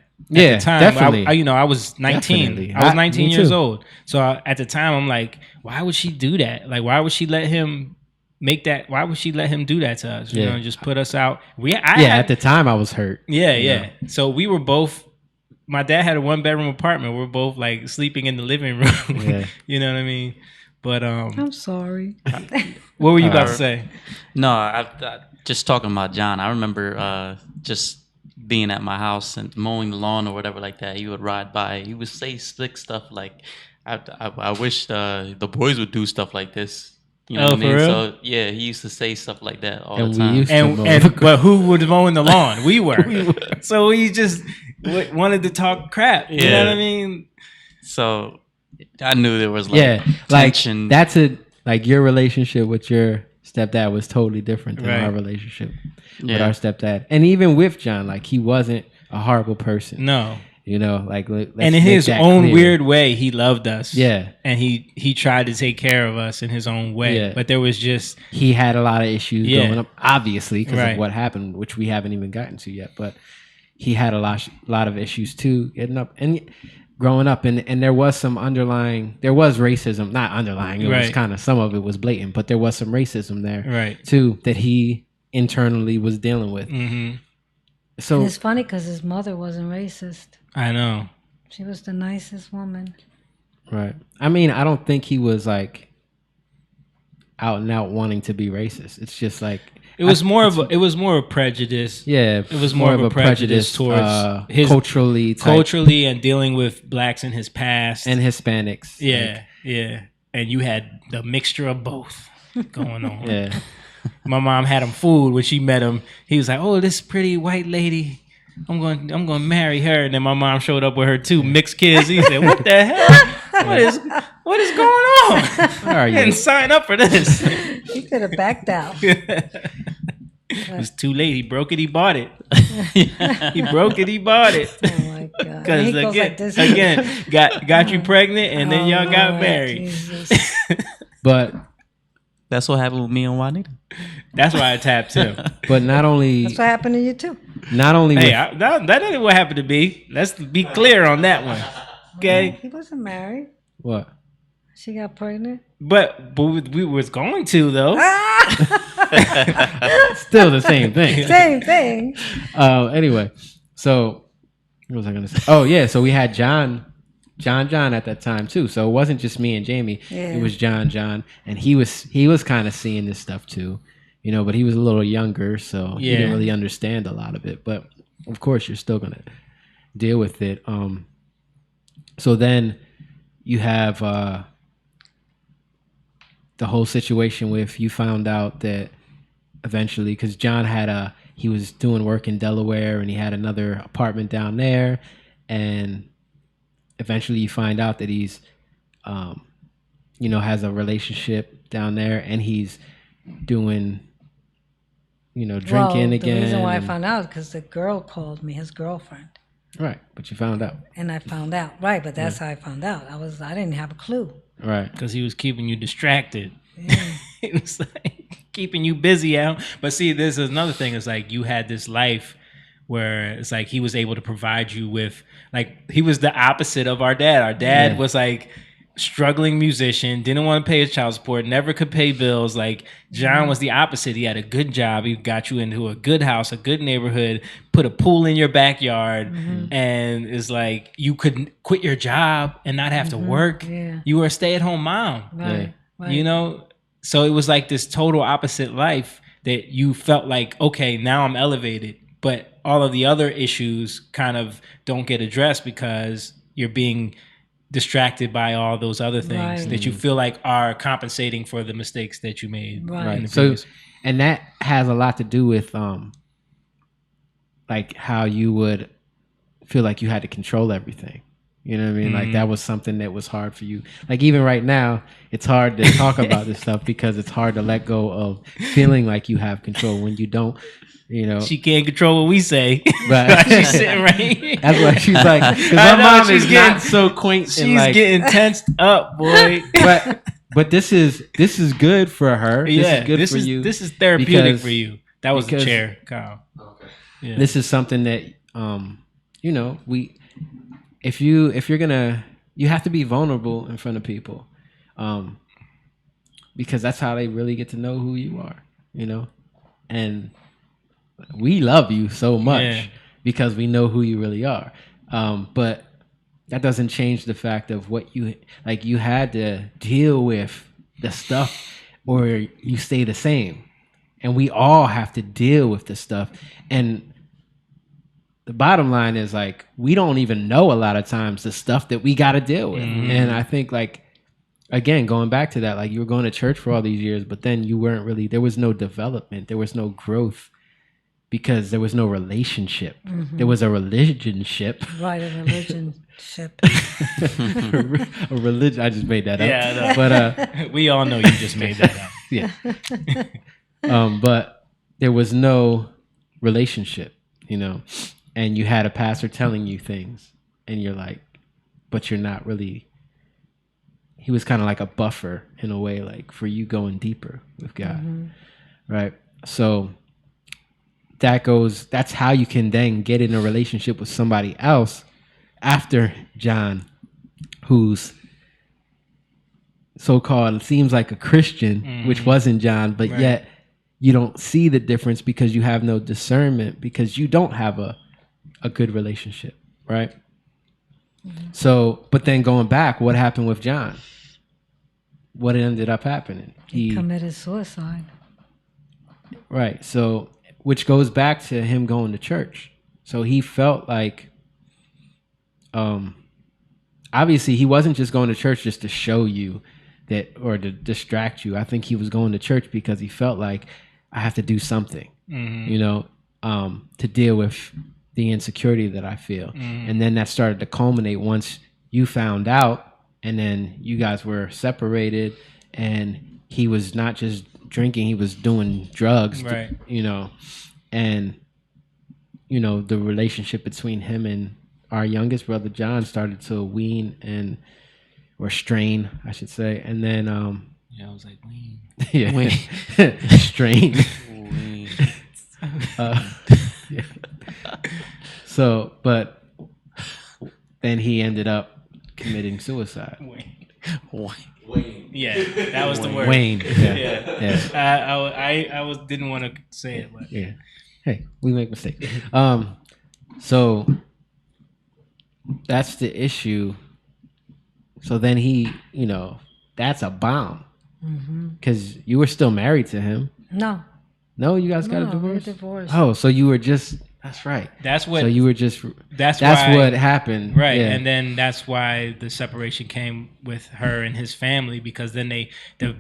At the time, definitely. I was 19. Definitely. I was 19 Me years too. old. So at the time, I'm like, why would she do that? Like, why would she let him make that? Why would she let him do that to us? Just put us out. At the time, I was hurt. Yeah. So we were both. My dad had a 1-bedroom apartment. We're both like sleeping in the living room. Yeah. You know what I mean? But I'm sorry. what were you about to say? No, I just talking about John. I remember just being at my house and mowing the lawn or whatever like that. He would ride by. He would say slick stuff like, "I wish the boys would do stuff like this." You know what I mean? For real? So yeah, he used to say stuff like that all the time. used to mow But who was mowing the lawn? We were. So we just wanted to talk crap. You know what I mean? So I knew there was like tension. Like that's your relationship with your stepdad was totally different than our relationship with our stepdad. And even with John, like he wasn't a horrible person. No. Like let's and in make his that own clear. weird way, he loved us. Yeah. And he tried to take care of us in his own way. Yeah. But there was just he had a lot of issues going up, obviously, because of Right. what happened, which we haven't even gotten to yet. But he had a lot of issues too, getting up and growing up, and there was some there was racism, not underlying. It was kind of, some of it was blatant, but there was some racism there too that he internally was dealing with. Mm-hmm. So And it's funny because his mother wasn't racist. I know. She was the nicest woman. right. I mean, I don't think he was like out and out wanting to be racist. It's just like It was more of prejudice. Yeah, It was more of a prejudice towards his culturally and dealing with blacks in his past and Hispanics. Yeah, yeah. And you had the mixture of both going on. Yeah. My mom had him fooled when she met him. He was like, "Oh, this pretty white lady, I'm going to marry her." And then my mom showed up with her 2 mixed kids. He said, "What the hell? What is going on? Where are I you? didn't sign up for this." He could have backed out. It was too late. He broke it. He bought it. He broke it. He bought it. Oh my God. Because He goes like this. again, got you pregnant, and then y'all got Lord married. Jesus. But That's what happened with me and Juanita. That's why I tapped him. but not only That's what happened to you too. not only with, Hey, that ain't what happened to me. Let's be clear on that one. Okay, He wasn't married. what? She got pregnant. but we was going to though. Still the same thing. Same thing. Anyway, so what was I gonna say? Oh yeah, so we had John at that time too. So it wasn't just me and Jamie. Yeah. It was John, and he was kind of seeing this stuff too, but he was a little younger, so he didn't really understand a lot of it. But of course, you're still gonna deal with it. So then you have the whole situation with you found out that eventually, because John he was doing work in Delaware and he had another apartment down there, and eventually you find out that he's, has a relationship down there, and he's doing, drinking again. The reason why I found out because the girl called me, his girlfriend. Right, but you found out. And I found out. Right, but that's how I found out. I didn't have a clue. Right. Because he was keeping you distracted. It was like keeping you busy out. But see, this is another thing. It's like you had this life where it's like he was able to provide you with, like, he was the opposite of our dad. Our dad was like struggling musician, didn't want to pay his child support, never could pay bills. Like John was the opposite. He had a good job. He got you into a good house, a good neighborhood, put a pool in your backyard, and it's like you could quit your job and not have to work. Yeah. You were a stay-at-home mom. Right. Right. So it was like this total opposite life that you felt like, okay, now I'm elevated, but all of the other issues kind of don't get addressed because you're being distracted by all those other things that you feel like are compensating for the mistakes that you made. Right. So, and that has a lot to do with like how you would feel like you had to control everything. You know what I mean? Like that was something that was hard for you. Like even right now, it's hard to talk about this stuff because it's hard to let go of feeling like you have control when you don't. She can't control what we say. Right. She's sitting right here. That's why she's like, because my mom is not so quaint. She's getting tensed up, boy. But this is good for her. This is good for you. This is therapeutic for you. That was the chair, Kyle. Okay. Yeah. This is something that if you're gonna, you have to be vulnerable in front of people, because that's how they really get to know who you are. And we love you so much because we know who you really are. But that doesn't change the fact of what you had to deal with the stuff or you stay the same. And we all have to deal with the stuff. And the bottom line is like, we don't even know a lot of times the stuff that we got to deal with. And I think again, going back to that, like you were going to church for all these years, but then you weren't really, there was no development. There was no growth. Because there was no relationship. There was a religionship. Right, a religionship. A religion. I just made that up. Yeah, but we all know you just made that up. Yeah. But there was no relationship, and you had a pastor telling you things, and you're like, but you're not really. He was kind of like a buffer in a way, like for you going deeper with God, right? So. That's how you can then get in a relationship with somebody else after John, who's so-called seems like a Christian, which wasn't John, but yet you don't see the difference because you have no discernment because you don't have a good relationship, right? So, but then going back, what happened with John? What ended up happening? He committed suicide. Right. So, which goes back to him going to church. So he felt like, obviously he wasn't just going to church just to show you that or to distract you. I think he was going to church because he felt like I have to do something, to deal with the insecurity that I feel. And then that started to culminate once you found out, and then you guys were separated, and he was not just drinking, he was doing drugs, right. And the relationship between him and our youngest brother John started to wean or strain, I should say. And then I was like, wean. Yeah. Strain. Wean. Yeah. So, but then he ended up committing suicide. Wayne. Yeah, that was the word. Wayne. Yeah. I didn't want to say it, but yeah. Hey, we make mistakes. So that's the issue. So then he, that's a bomb because you were still married to him. No, you guys got a divorce. We were divorced. Oh, so you were just That's right. That's what. So you were just. That's That's why, what happened. right? Yeah. And then that's why the separation came with her and his family, because then they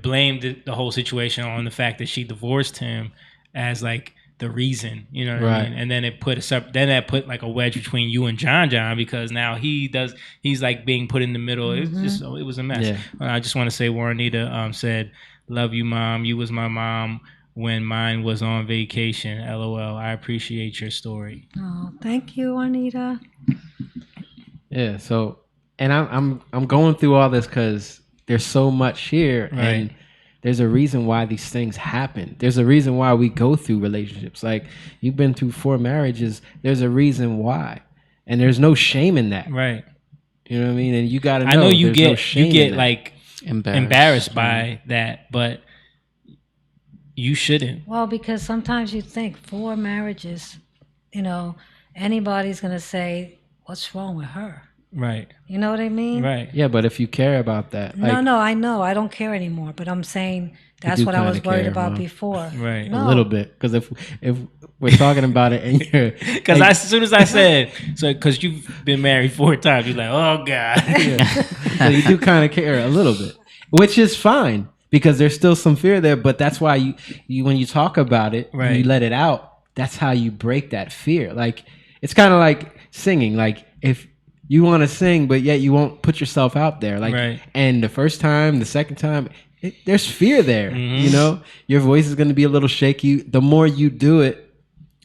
blamed the whole situation on the fact that she divorced him as like the reason, you know what I Right. mean? And then it put that put like a wedge between you and John, because now he's like being put in the middle. It was a mess. Yeah. I just want to say Juanita said, "Love you, Mom. You was my mom when mine was on vacation. LOL. I appreciate your story." Oh, thank you, Juanita. Yeah. So, and I'm going through all this because there's so much here, Right. and there's a reason why these things happen. There's a reason why we go through relationships. Like, you've been through 4 marriages. There's a reason why, and there's no shame in that. Right. You know what I mean? And you got to know. I know you there's no get shame in that. like Embarrassed. embarrassed by that, but you shouldn't. Well, because sometimes you think 4 marriages, anybody's going to say, what's wrong with her? Right. You know what I mean? Right. Yeah, but if you care about that, No, I know. I don't care anymore. But I'm saying that's do what I was kinda worried care, about Mom. before. Right. No. a little bit, because if we're talking about it and you're Because as soon as I said, because you've been married 4 times, you're like, oh God. so you do kind of care a little bit, which is fine because there's still some fear there. But that's why you when you talk about it, Right. and you let it out, that's how you break that fear. Like, it's kind of like singing. Like, if you want to sing, but yet you won't put yourself out there. Like, Right. and the first time, the second time, there's fear there. Mhm. Your voice is going to be a little shaky. The more you do it,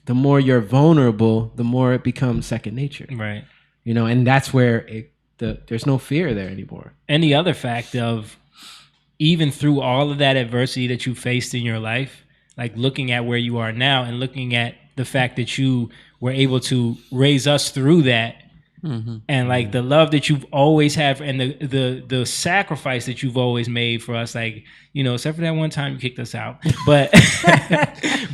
the more you're vulnerable, the more it becomes second nature. Right. And that's where there's no fear there anymore. And the other fact of, even through all of that adversity that you faced in your life, like looking at where you are now and looking at the fact that you were able to raise us through that, and like the love that you've always had, and the sacrifice that you've always made for us, like, except for that one time you kicked us out, but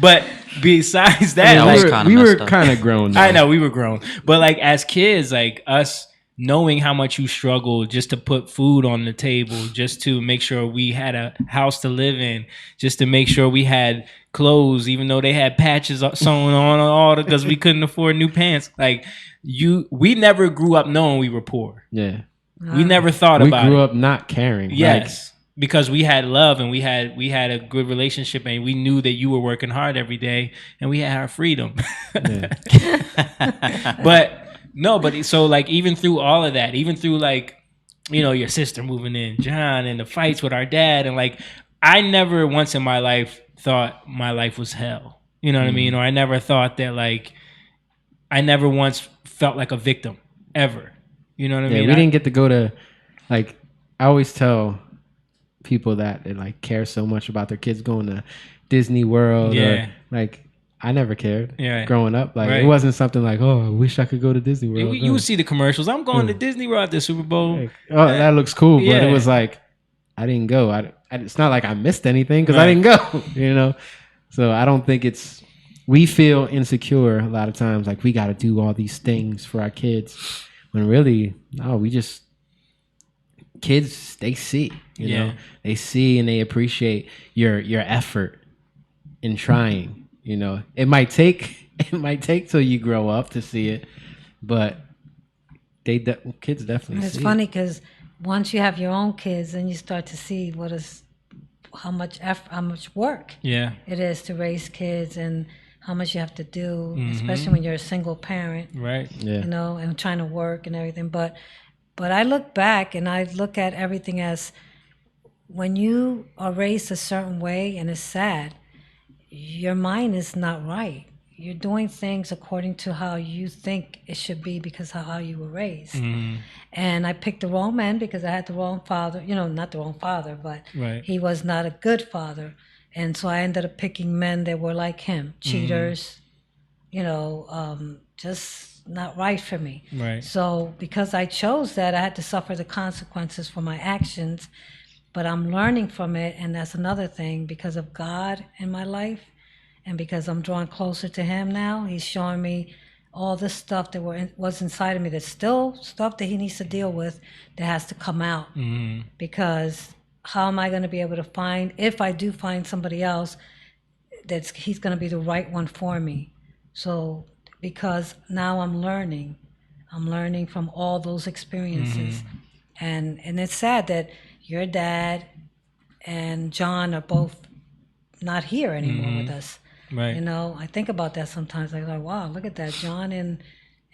but besides that, That was like, kinda we were messed up. kind of grown. Though. I know we were grown, but like as kids, like us knowing how much you struggled just to put food on the table, just to make sure we had a house to live in, just to make sure we had clothes, even though they had patches sewn on all because we couldn't afford new pants. Like, we never grew up knowing we were poor. Yeah, We never thought we about grew it. up not caring. Yes. Because we had love, and we had a good relationship, and we knew that you were working hard every day, and we had our freedom. But so like, even through all of that, even through like, your sister moving in, John, and the fights with our dad, and like, I never once in my life thought my life was hell. You know what I mean? Or I never thought that, like, I never once felt like a victim ever. You know what I Yeah, mean? we didn't get to go to, like, I always tell people that they like care so much about their kids going to Disney World. Yeah. Or, like, I never cared. Yeah. Growing up, like, Right. it wasn't something like, oh, I wish I could go to Disney World. You would see the commercials. I'm going to Disney World at the Super Bowl. Like, oh, that looks cool, but Yeah. it was like, I didn't go. It's not like I missed anything because I Right. didn't go. So I don't think we feel insecure a lot of times, like we got to do all these things for our kids, when really, no, kids, they see, they see and they appreciate your effort in trying. It might take till you grow up to see it, but kids definitely And it's see funny it. because once you have your own kids, then you start to see how much work Yeah. it is to raise kids, and how much you have to do, Mm-hmm. especially when you're a single parent, Right. Yeah. and trying to work and everything. But I look back and I look at everything as, when you are raised a certain way, and it's sad, your mind is not right. You're doing things according to how you think it should be because of how you were raised. Mm-hmm. And I picked the wrong man because I had the wrong father. Not the wrong father, but Right. he was not a good father. And so I ended up picking men that were like him, cheaters, just not right for me. Right. So because I chose that, I had to suffer the consequences for my actions. But I'm learning from it, and that's another thing, because of God in my life, and because I'm drawing closer to Him now. He's showing me all this stuff that was inside of me, that's still stuff that He needs to deal with, that has to come out. Mm-hmm. Because how am I going to be able to find, if I do find somebody else, he's going to be the right one for me? So because now I'm learning. I'm learning from all those experiences. And it's sad that your dad and John are both not here anymore with us. Right. You know, I think about that sometimes. I'm like, wow, look at that. John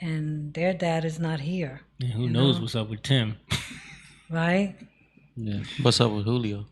and their dad is not here. Yeah, who you knows know? what's up with Tim? Right? Yeah. What's up with Julio?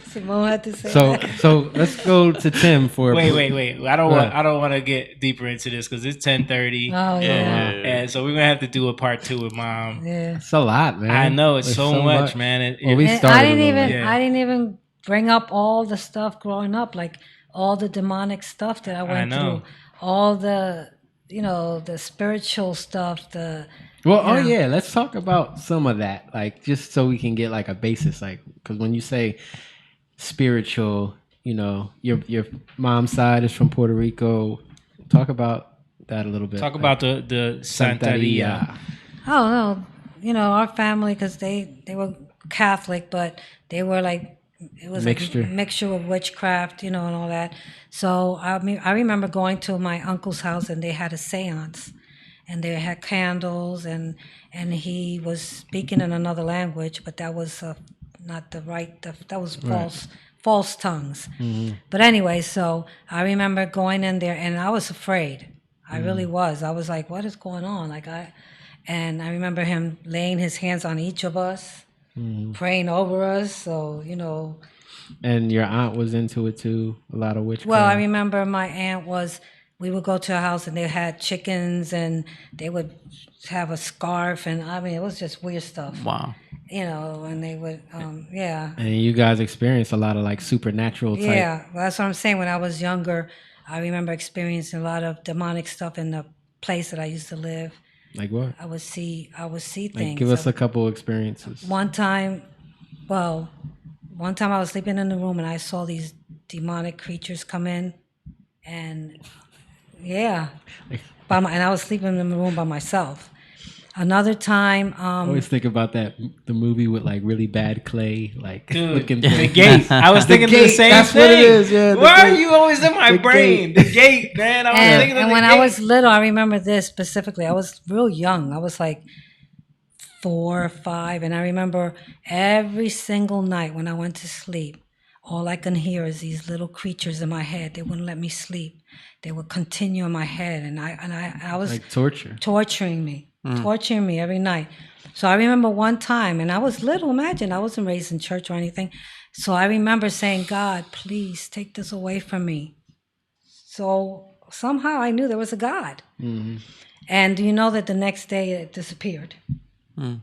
Simone had to say So that. so let's go to Tim for Wait. I don't Go want. ahead. I don't want to get deeper into this because it's 10:30, Oh, yeah. and so we're gonna have to do a part 2 with Mom. Yeah. It's a lot, man. I know it's There's so much, man. Well, we And started I a didn't little even late. Yeah. I didn't even bring up all the stuff growing up, like all the demonic stuff that I went know. through, all the the spiritual stuff, the Well, oh Yeah. yeah, let's talk about some of that, like just so we can get like a basis, like because when you say spiritual, your mom's side is from Puerto Rico. Talk about that a little bit. Talk like, about the Santeria. oh no, our family, because they were Catholic, but they were like it was Mixture. like a mixture of witchcraft, and all that. So I remember going to my uncle's house and they had a séance, and they had candles and he was speaking in another language, but that was not the right. That was false tongues. But anyway, so I remember going in there and I was afraid. I really was. I was like, what is going on? And I remember him laying his hands on each of us, praying over us. So, And your aunt was into it too. A lot of witchcraft. well, I remember my aunt we would go to a house and they had chickens and they would have a scarf. And I mean, it was just weird stuff, Wow. and they would, yeah. And you guys experienced a lot of like supernatural type. Yeah, well, that's what I'm saying. When I was younger, I remember experiencing a lot of demonic stuff in the place that I used to live. Like what? I would see Like things. give us a couple experiences. One time I was sleeping in the room and I saw these demonic creatures come in, and yeah, and I was sleeping in the room by myself. Another time, I always think about the movie with like really bad clay, like Dude, looking the gate. I was thinking the gate, same that's thing. what it is, yeah, the Why are gate. you always in my The brain? gate. The gate, man. I was thinking of and the when gate. I was little, I remember this specifically. I was real young. I was like 4 or 5, and I remember every single night when I went to sleep, all I can hear is these little creatures in my head. They wouldn't let me sleep. They would continue in my head, and I was like torture. torturing me every night. So I remember one time, and I was little. Imagine, I wasn't raised in church or anything. So I remember saying, "God, please take this away from me." So somehow I knew there was a God. And do you know that the next day it disappeared?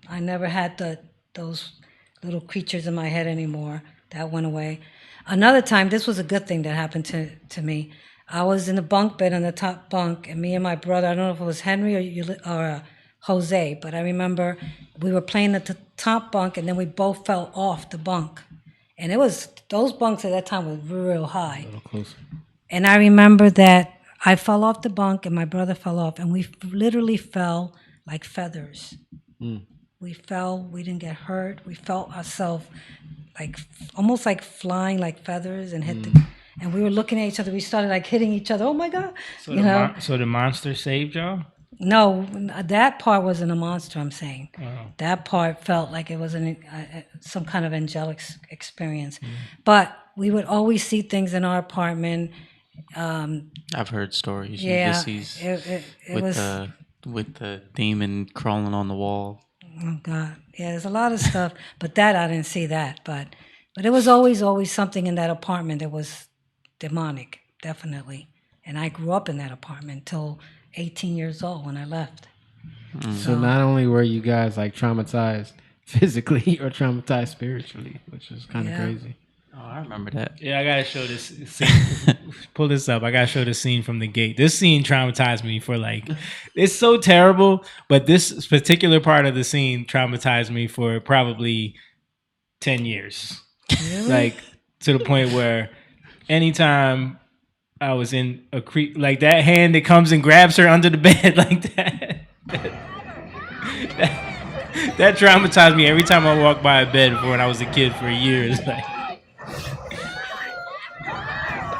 I never had those little creatures in my head anymore. That went away. Another time, this was a good thing that happened to me. I was in the bunk bed on the top bunk, and me and my brother, I don't know if it was Henry or Jose, but I remember we were playing at the top bunk, and then we both fell off the bunk. And those bunks at that time were real high. A little closer. And I remember that I fell off the bunk and my brother fell off, and we literally fell like feathers. We fell, we didn't get hurt. We felt ourselves like almost like flying like feathers and and we were looking at each other. We started like hitting each other. Oh my God. So the monster saved y'all? No, that part wasn't a monster, I'm saying. Oh. That part felt like it was some kind of angelic experience. But we would always see things in our apartment. I've heard stories. Yeah, Ulysses it with was. with the demon crawling on the wall. Oh God, yeah. There's a lot of stuff, but that I didn't see that. But it was always something in that apartment that was demonic, definitely. And I grew up in that apartment till 18 years old when I left. So not only were you guys like traumatized physically or traumatized spiritually, which is kind of crazy. Oh, I remember that. Yeah, I gotta show this scene. Pull this up. I gotta show the scene from the gate. This scene traumatized me for it's so terrible, but this particular part of the scene traumatized me for probably 10 years. Really? Like to the point where anytime I was in a creep, like that hand that comes and grabs her under the bed like that. That traumatized me every time I walked by a bed before when I was a kid for years. Like,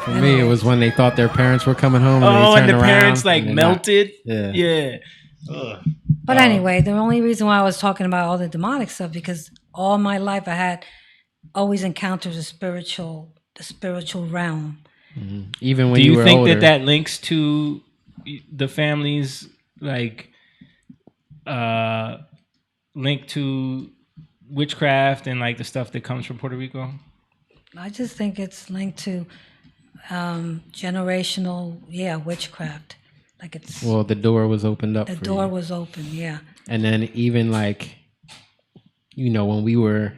For me, it was when they thought their parents were coming home. Oh, and they the turned parents around like and they're melted. not. Yeah. Ugh. But anyway, the only reason why I was talking about all the demonic stuff because all my life I had always encountered the spiritual realm. Even when Do you were think older. that links to the family's like link to witchcraft and like the stuff that comes from Puerto Rico? I just think it's linked to generational, witchcraft. Like it's Well, the door was opened up. the for door you. was open, yeah. And then even like, when we were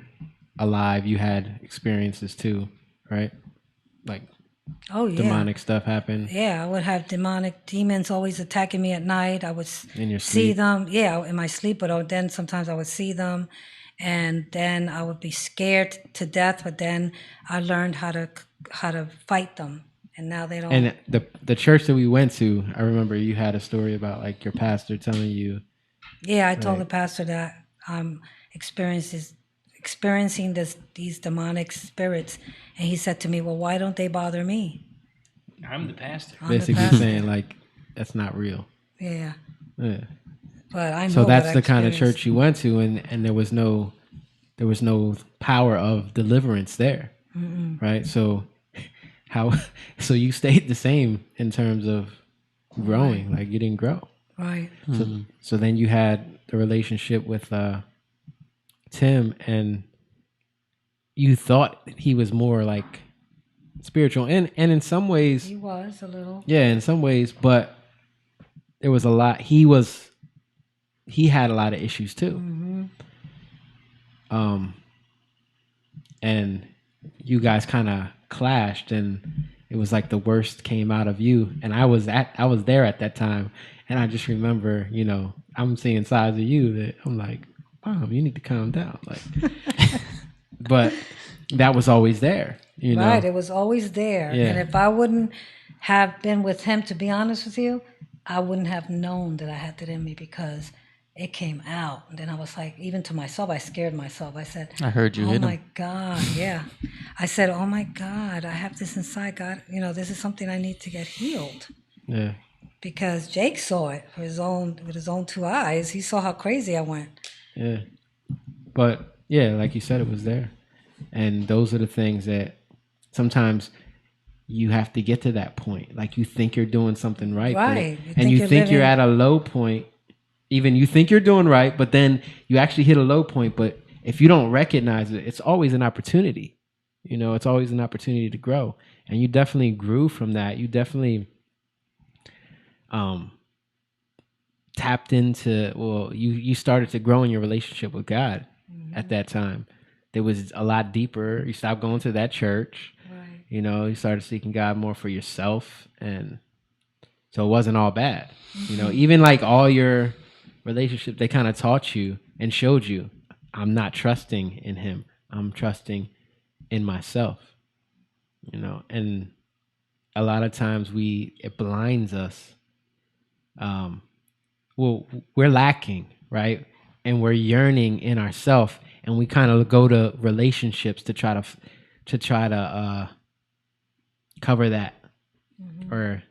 alive, you had experiences too, right? Like Oh yeah. demonic stuff happened Yeah, I would have demons always attacking me at night. I would in your see sleep. them, in my sleep, but then sometimes I would see them and then I would be scared to death, but then I learned how to fight them. And now they don't. And the church that we went to, I remember you had a story about like your pastor telling you. Yeah, I told Right. the pastor that I'm experiencing these demonic spirits, and he said to me, "Well, why don't they bother me?" I'm the pastor. I'm the Basically pastor. saying like that's not real. Yeah, Yeah. but I know. So that's what I the kind of experienced. church you went to, and there was no power of deliverance there, right? So so you stayed the same in terms of growing, like you didn't grow. Right. So then you had the relationship with Tim, and you thought he was more like spiritual, and in some ways, He was a little. yeah, in some ways, but there was a lot. He had a lot of issues too. And you guys kind of clashed, and it was like the worst came out of you. And I was there at that time, and I just remember, I'm seeing sides of you that I'm like, Mom, you need to calm down. Like, but that was always there, Right. It was always there. Yeah. And if I wouldn't have been with him, to be honest with you, I wouldn't have known that I had that in me because it came out. And then I was like, even to myself, I scared myself. I said, I heard you oh hit my him. God, yeah. I said, oh my God, I have this inside. God, this is something I need to get healed. Yeah. Because Jake saw it with his own two eyes. He saw how crazy I went. Yeah. But yeah, like you said, it was there. And those are the things that sometimes you have to get to that point. Like you think you're doing something right. Right. And you think you're at a low point. Even you think you're doing right, but then you actually hit a low point. But if you don't recognize it, it's always an opportunity. It's always an opportunity to grow. And you definitely grew from that. You definitely tapped into, you started to grow in your relationship with God at that time. It was a lot deeper. You stopped going to that church. Right. You started seeking God more for yourself. And so it wasn't all bad. Even like all your relationships, they kind of taught you and showed you, I'm not trusting in him. I'm trusting in myself. And a lot of times it blinds us. We're lacking, right? And we're yearning in ourselves, and we kind of go to relationships to try to cover that, or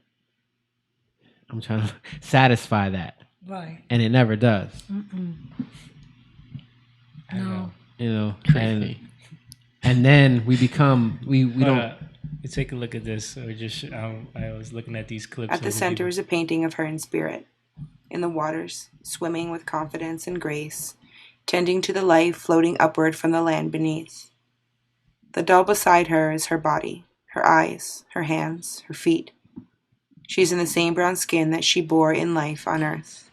I'm trying to satisfy that, Right. and it never does. No. And then we become we don't. Take a look at this. Or just I was looking at these clips. At the center is a painting of her in spirit, in the waters, swimming with confidence and grace, tending to the life floating upward from the land beneath. The doll beside her is her body, her eyes, her hands, her feet. She's in the same brown skin that she bore in life on earth.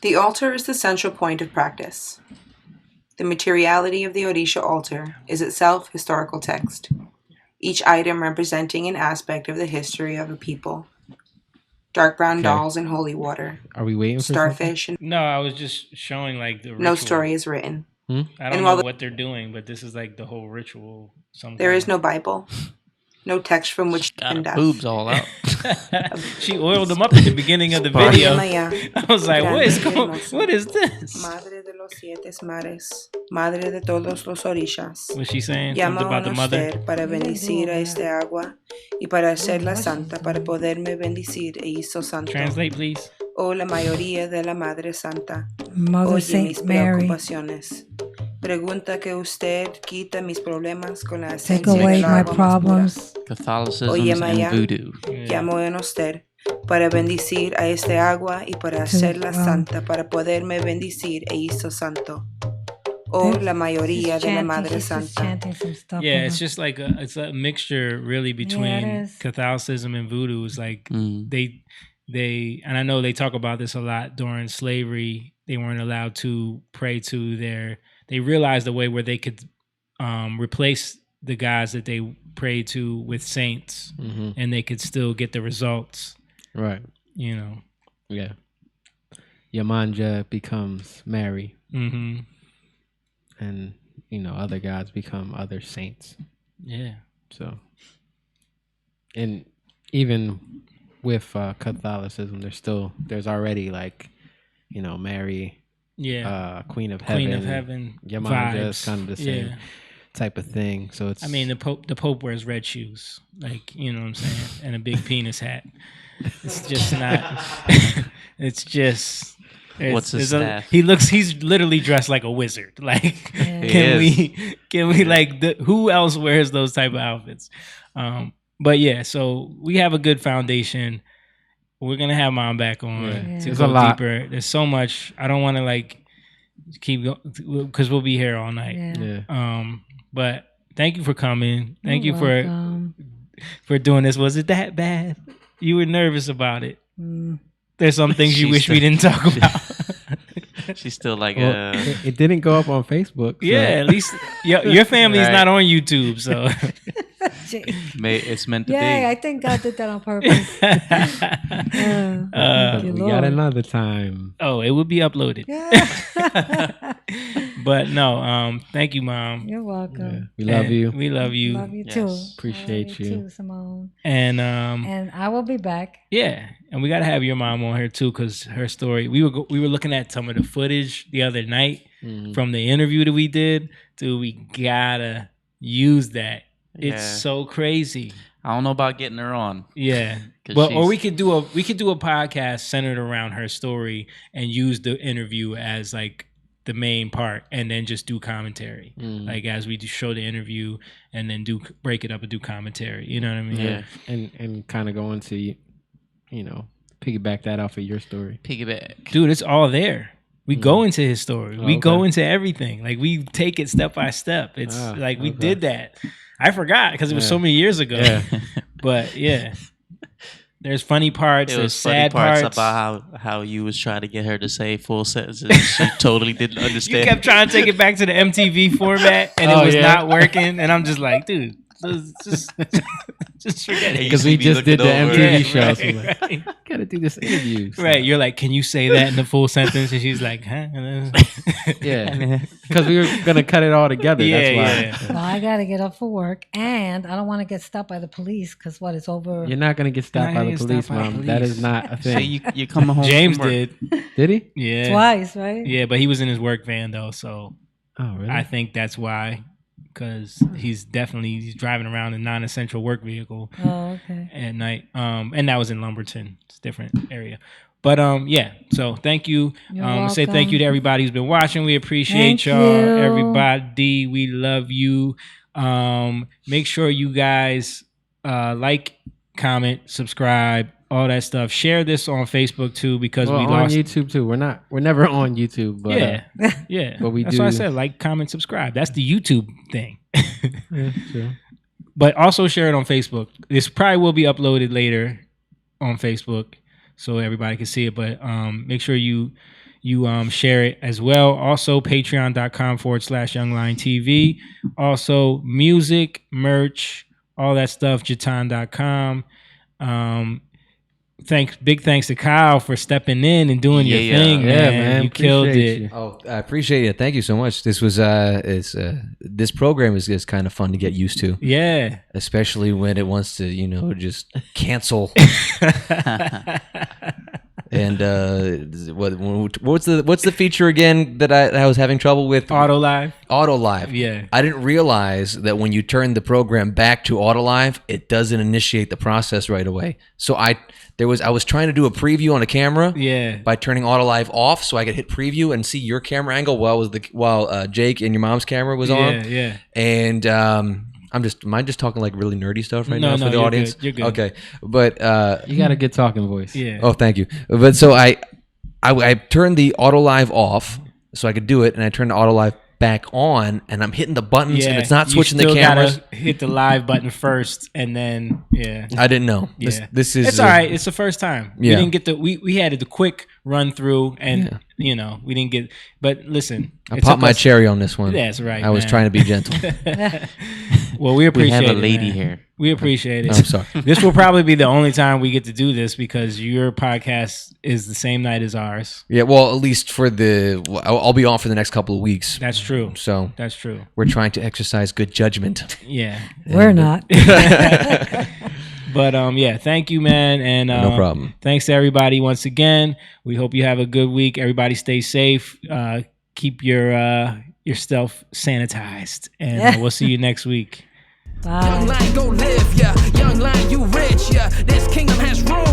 The altar is the central point of practice. The materiality of the Orisha altar is itself historical text, each item representing an aspect of the history of a people. Dark brown dolls in holy water, Are we waiting for starfish, and No, I was just showing like the ritual. no story is written. I don't And know while what they're doing, but this is like the whole ritual. There is no Bible, no text from which to Got her conduct. boobs all out. She oiled them up at the beginning of the video. Maya, I was like, what is grande y going? hermosa, What is this? Madre de los 7 mares, madre de todos los orillas. What's she saying? Llamo Something a about the mother? usted para bendecir a este agua y para hacerla santa, para poderme bendecir e hizo santo. Translate, please. Oh, la mayoría de la Madre Santa, Mother oye Saint mis Mary, preocupaciones. Pregunta que usted quita mis problemas con la take esencia away del my agua más pura. problems. Catholicism Oye, and Maya. voodoo. Llamo en usted para bendecir a este agua y para hacerla santa, para poderme bendecir e hizo santo. Oh, la mayoría de la Madre She's just Santa. chanting some stuff. Yeah, over. it's just like it's a mixture really between is. Catholicism and voodoo. It's like they and I know they talk about this a lot during slavery. They weren't allowed to pray to they realized a way where they could replace the gods that they prayed to with saints, and they could still get the results. Right. You know. Yeah. Yamanja becomes Mary. Mm-hmm. And, other gods become other saints. Yeah. So, and even with Catholicism, there's already like, Mary, Queen of Heaven. Yamanja is kind of the same type of thing. So it's. I mean, the Pope wears red shoes, like, you know what I'm saying, and a big penis hat. It's just not. It's just. What's his staff? He's literally dressed like a wizard. Like, can we like who else wears those type of outfits? But yeah, so we have a good foundation. We're gonna have Mom back on to go deeper. There's so much. I don't want to like keep going because we'll be here all night. Yeah. But thank you for coming. Thank You're you welcome. for doing this. Was it that bad? You were nervous about it. There's some things you wish we didn't talk about. She's still like it didn't go up on Facebook. So. Yeah, at least your family is not on YouTube, so it's meant to be. Yeah, I think God did that on purpose. We got another time. Oh, it would be uploaded. Yeah. But no, thank you, Mom. You're welcome. We love you. We love you. Love you too. Appreciate you too, Simone. And I will be back. Yeah, and we gotta have your mom on here too, because her story. We were looking at some of the footage the other night from the interview that we did. Dude, we gotta use that. It's so crazy. I don't know about getting her on. Yeah, well, or we could do a podcast centered around her story and use the interview as like the main part, and then just do commentary, like as we show the interview, and then break it up and do commentary. You know what I mean? Yeah, and kind of go into, piggyback that off of your story. Piggyback, dude. It's all there. We go into his story. We go into everything. Like we take it step by step. It's like we did that. I forgot because it was so many years ago. Yeah. But yeah. There's funny parts. There's sad parts about how you was trying to get her to say full sentences. She totally didn't understand. You kept trying to take it back to the MTV format, and it was not working. And I'm just like, dude, just forget it. Because we just did the MTV show. So Right. like, gotta do this interview. So. Right. You're like, can you say that in the full sentence? And she's like, huh? Yeah. Because we were gonna cut it all together. That's why. Yeah. Well, I got to get up for work, and I don't want to get stopped by the police because it's over. You're not gonna get stopped by the police, Mom. That is not a thing. So you come home. James from work. did. Did he? Yeah. Twice, right? Yeah, but he was in his work van though, so oh really? I think that's why. Because he's driving around a non-essential work vehicle at night. And that was in Lumberton. It's a different area. But yeah, so thank you. Say thank you to everybody who's been watching. We appreciate y'all. Everybody, we love you. Make sure you guys like, comment, subscribe, all that stuff. Share this on Facebook too, because we on YouTube too. We're never on YouTube, but yeah. But we That's do. why I said like, comment, subscribe. That's the YouTube thing. Yeah, sure. But also share it on Facebook. This probably will be uploaded later on Facebook, so everybody can see it. But make sure you share it as well. Also, patreon.com/youngliontv. Also, music, merch, all that stuff, jatan.com. Big thanks to Kyle for stepping in and doing your thing, man. You killed it. You. Oh, I appreciate it. Thank you so much. This was this program is just kind of fun to get used to. Yeah, especially when it wants to, just cancel. And what's the feature again that I was having trouble with? Auto Live. Auto Live. Yeah. I didn't realize that when you turn the program back to Auto Live, it doesn't initiate the process right away. So I was trying to do a preview on a camera. Yeah. By turning Auto Live off, so I could hit preview and see your camera angle while Jake and your mom's camera was on. Yeah. And am I just talking like really nerdy stuff right now for the you're audience? Good. You're good. Okay, but You got a good talking voice. Yeah. oh, thank you. But so I turned the Auto Live off so I could do it, and I turned the Auto Live back on, and I'm hitting the buttons, and it's not switching the cameras. Gotta hit the live button first, and then I didn't know. Yeah. This is it's all right. It's the first time. Yeah. We didn't get we had the quick run through, and we didn't get. But listen, I popped my cherry on this one. That's right. I was trying to be gentle. Well, we appreciate we have a it, lady man. here. We appreciate it. I'm sorry. This will probably be the only time we get to do this because your podcast is the same night as ours. Yeah, well, at least for I'll be off for the next couple of weeks. That's true. So That's true. we're trying to exercise good judgment. Yeah. We're not. But thank you, man, and No problem. Thanks to everybody once again. We hope you have a good week. Everybody, stay safe. Keep yourself sanitized, and we'll see you next week. Bye. Young lion, go live, yeah. Young lion, you rich, yeah. This kingdom has room.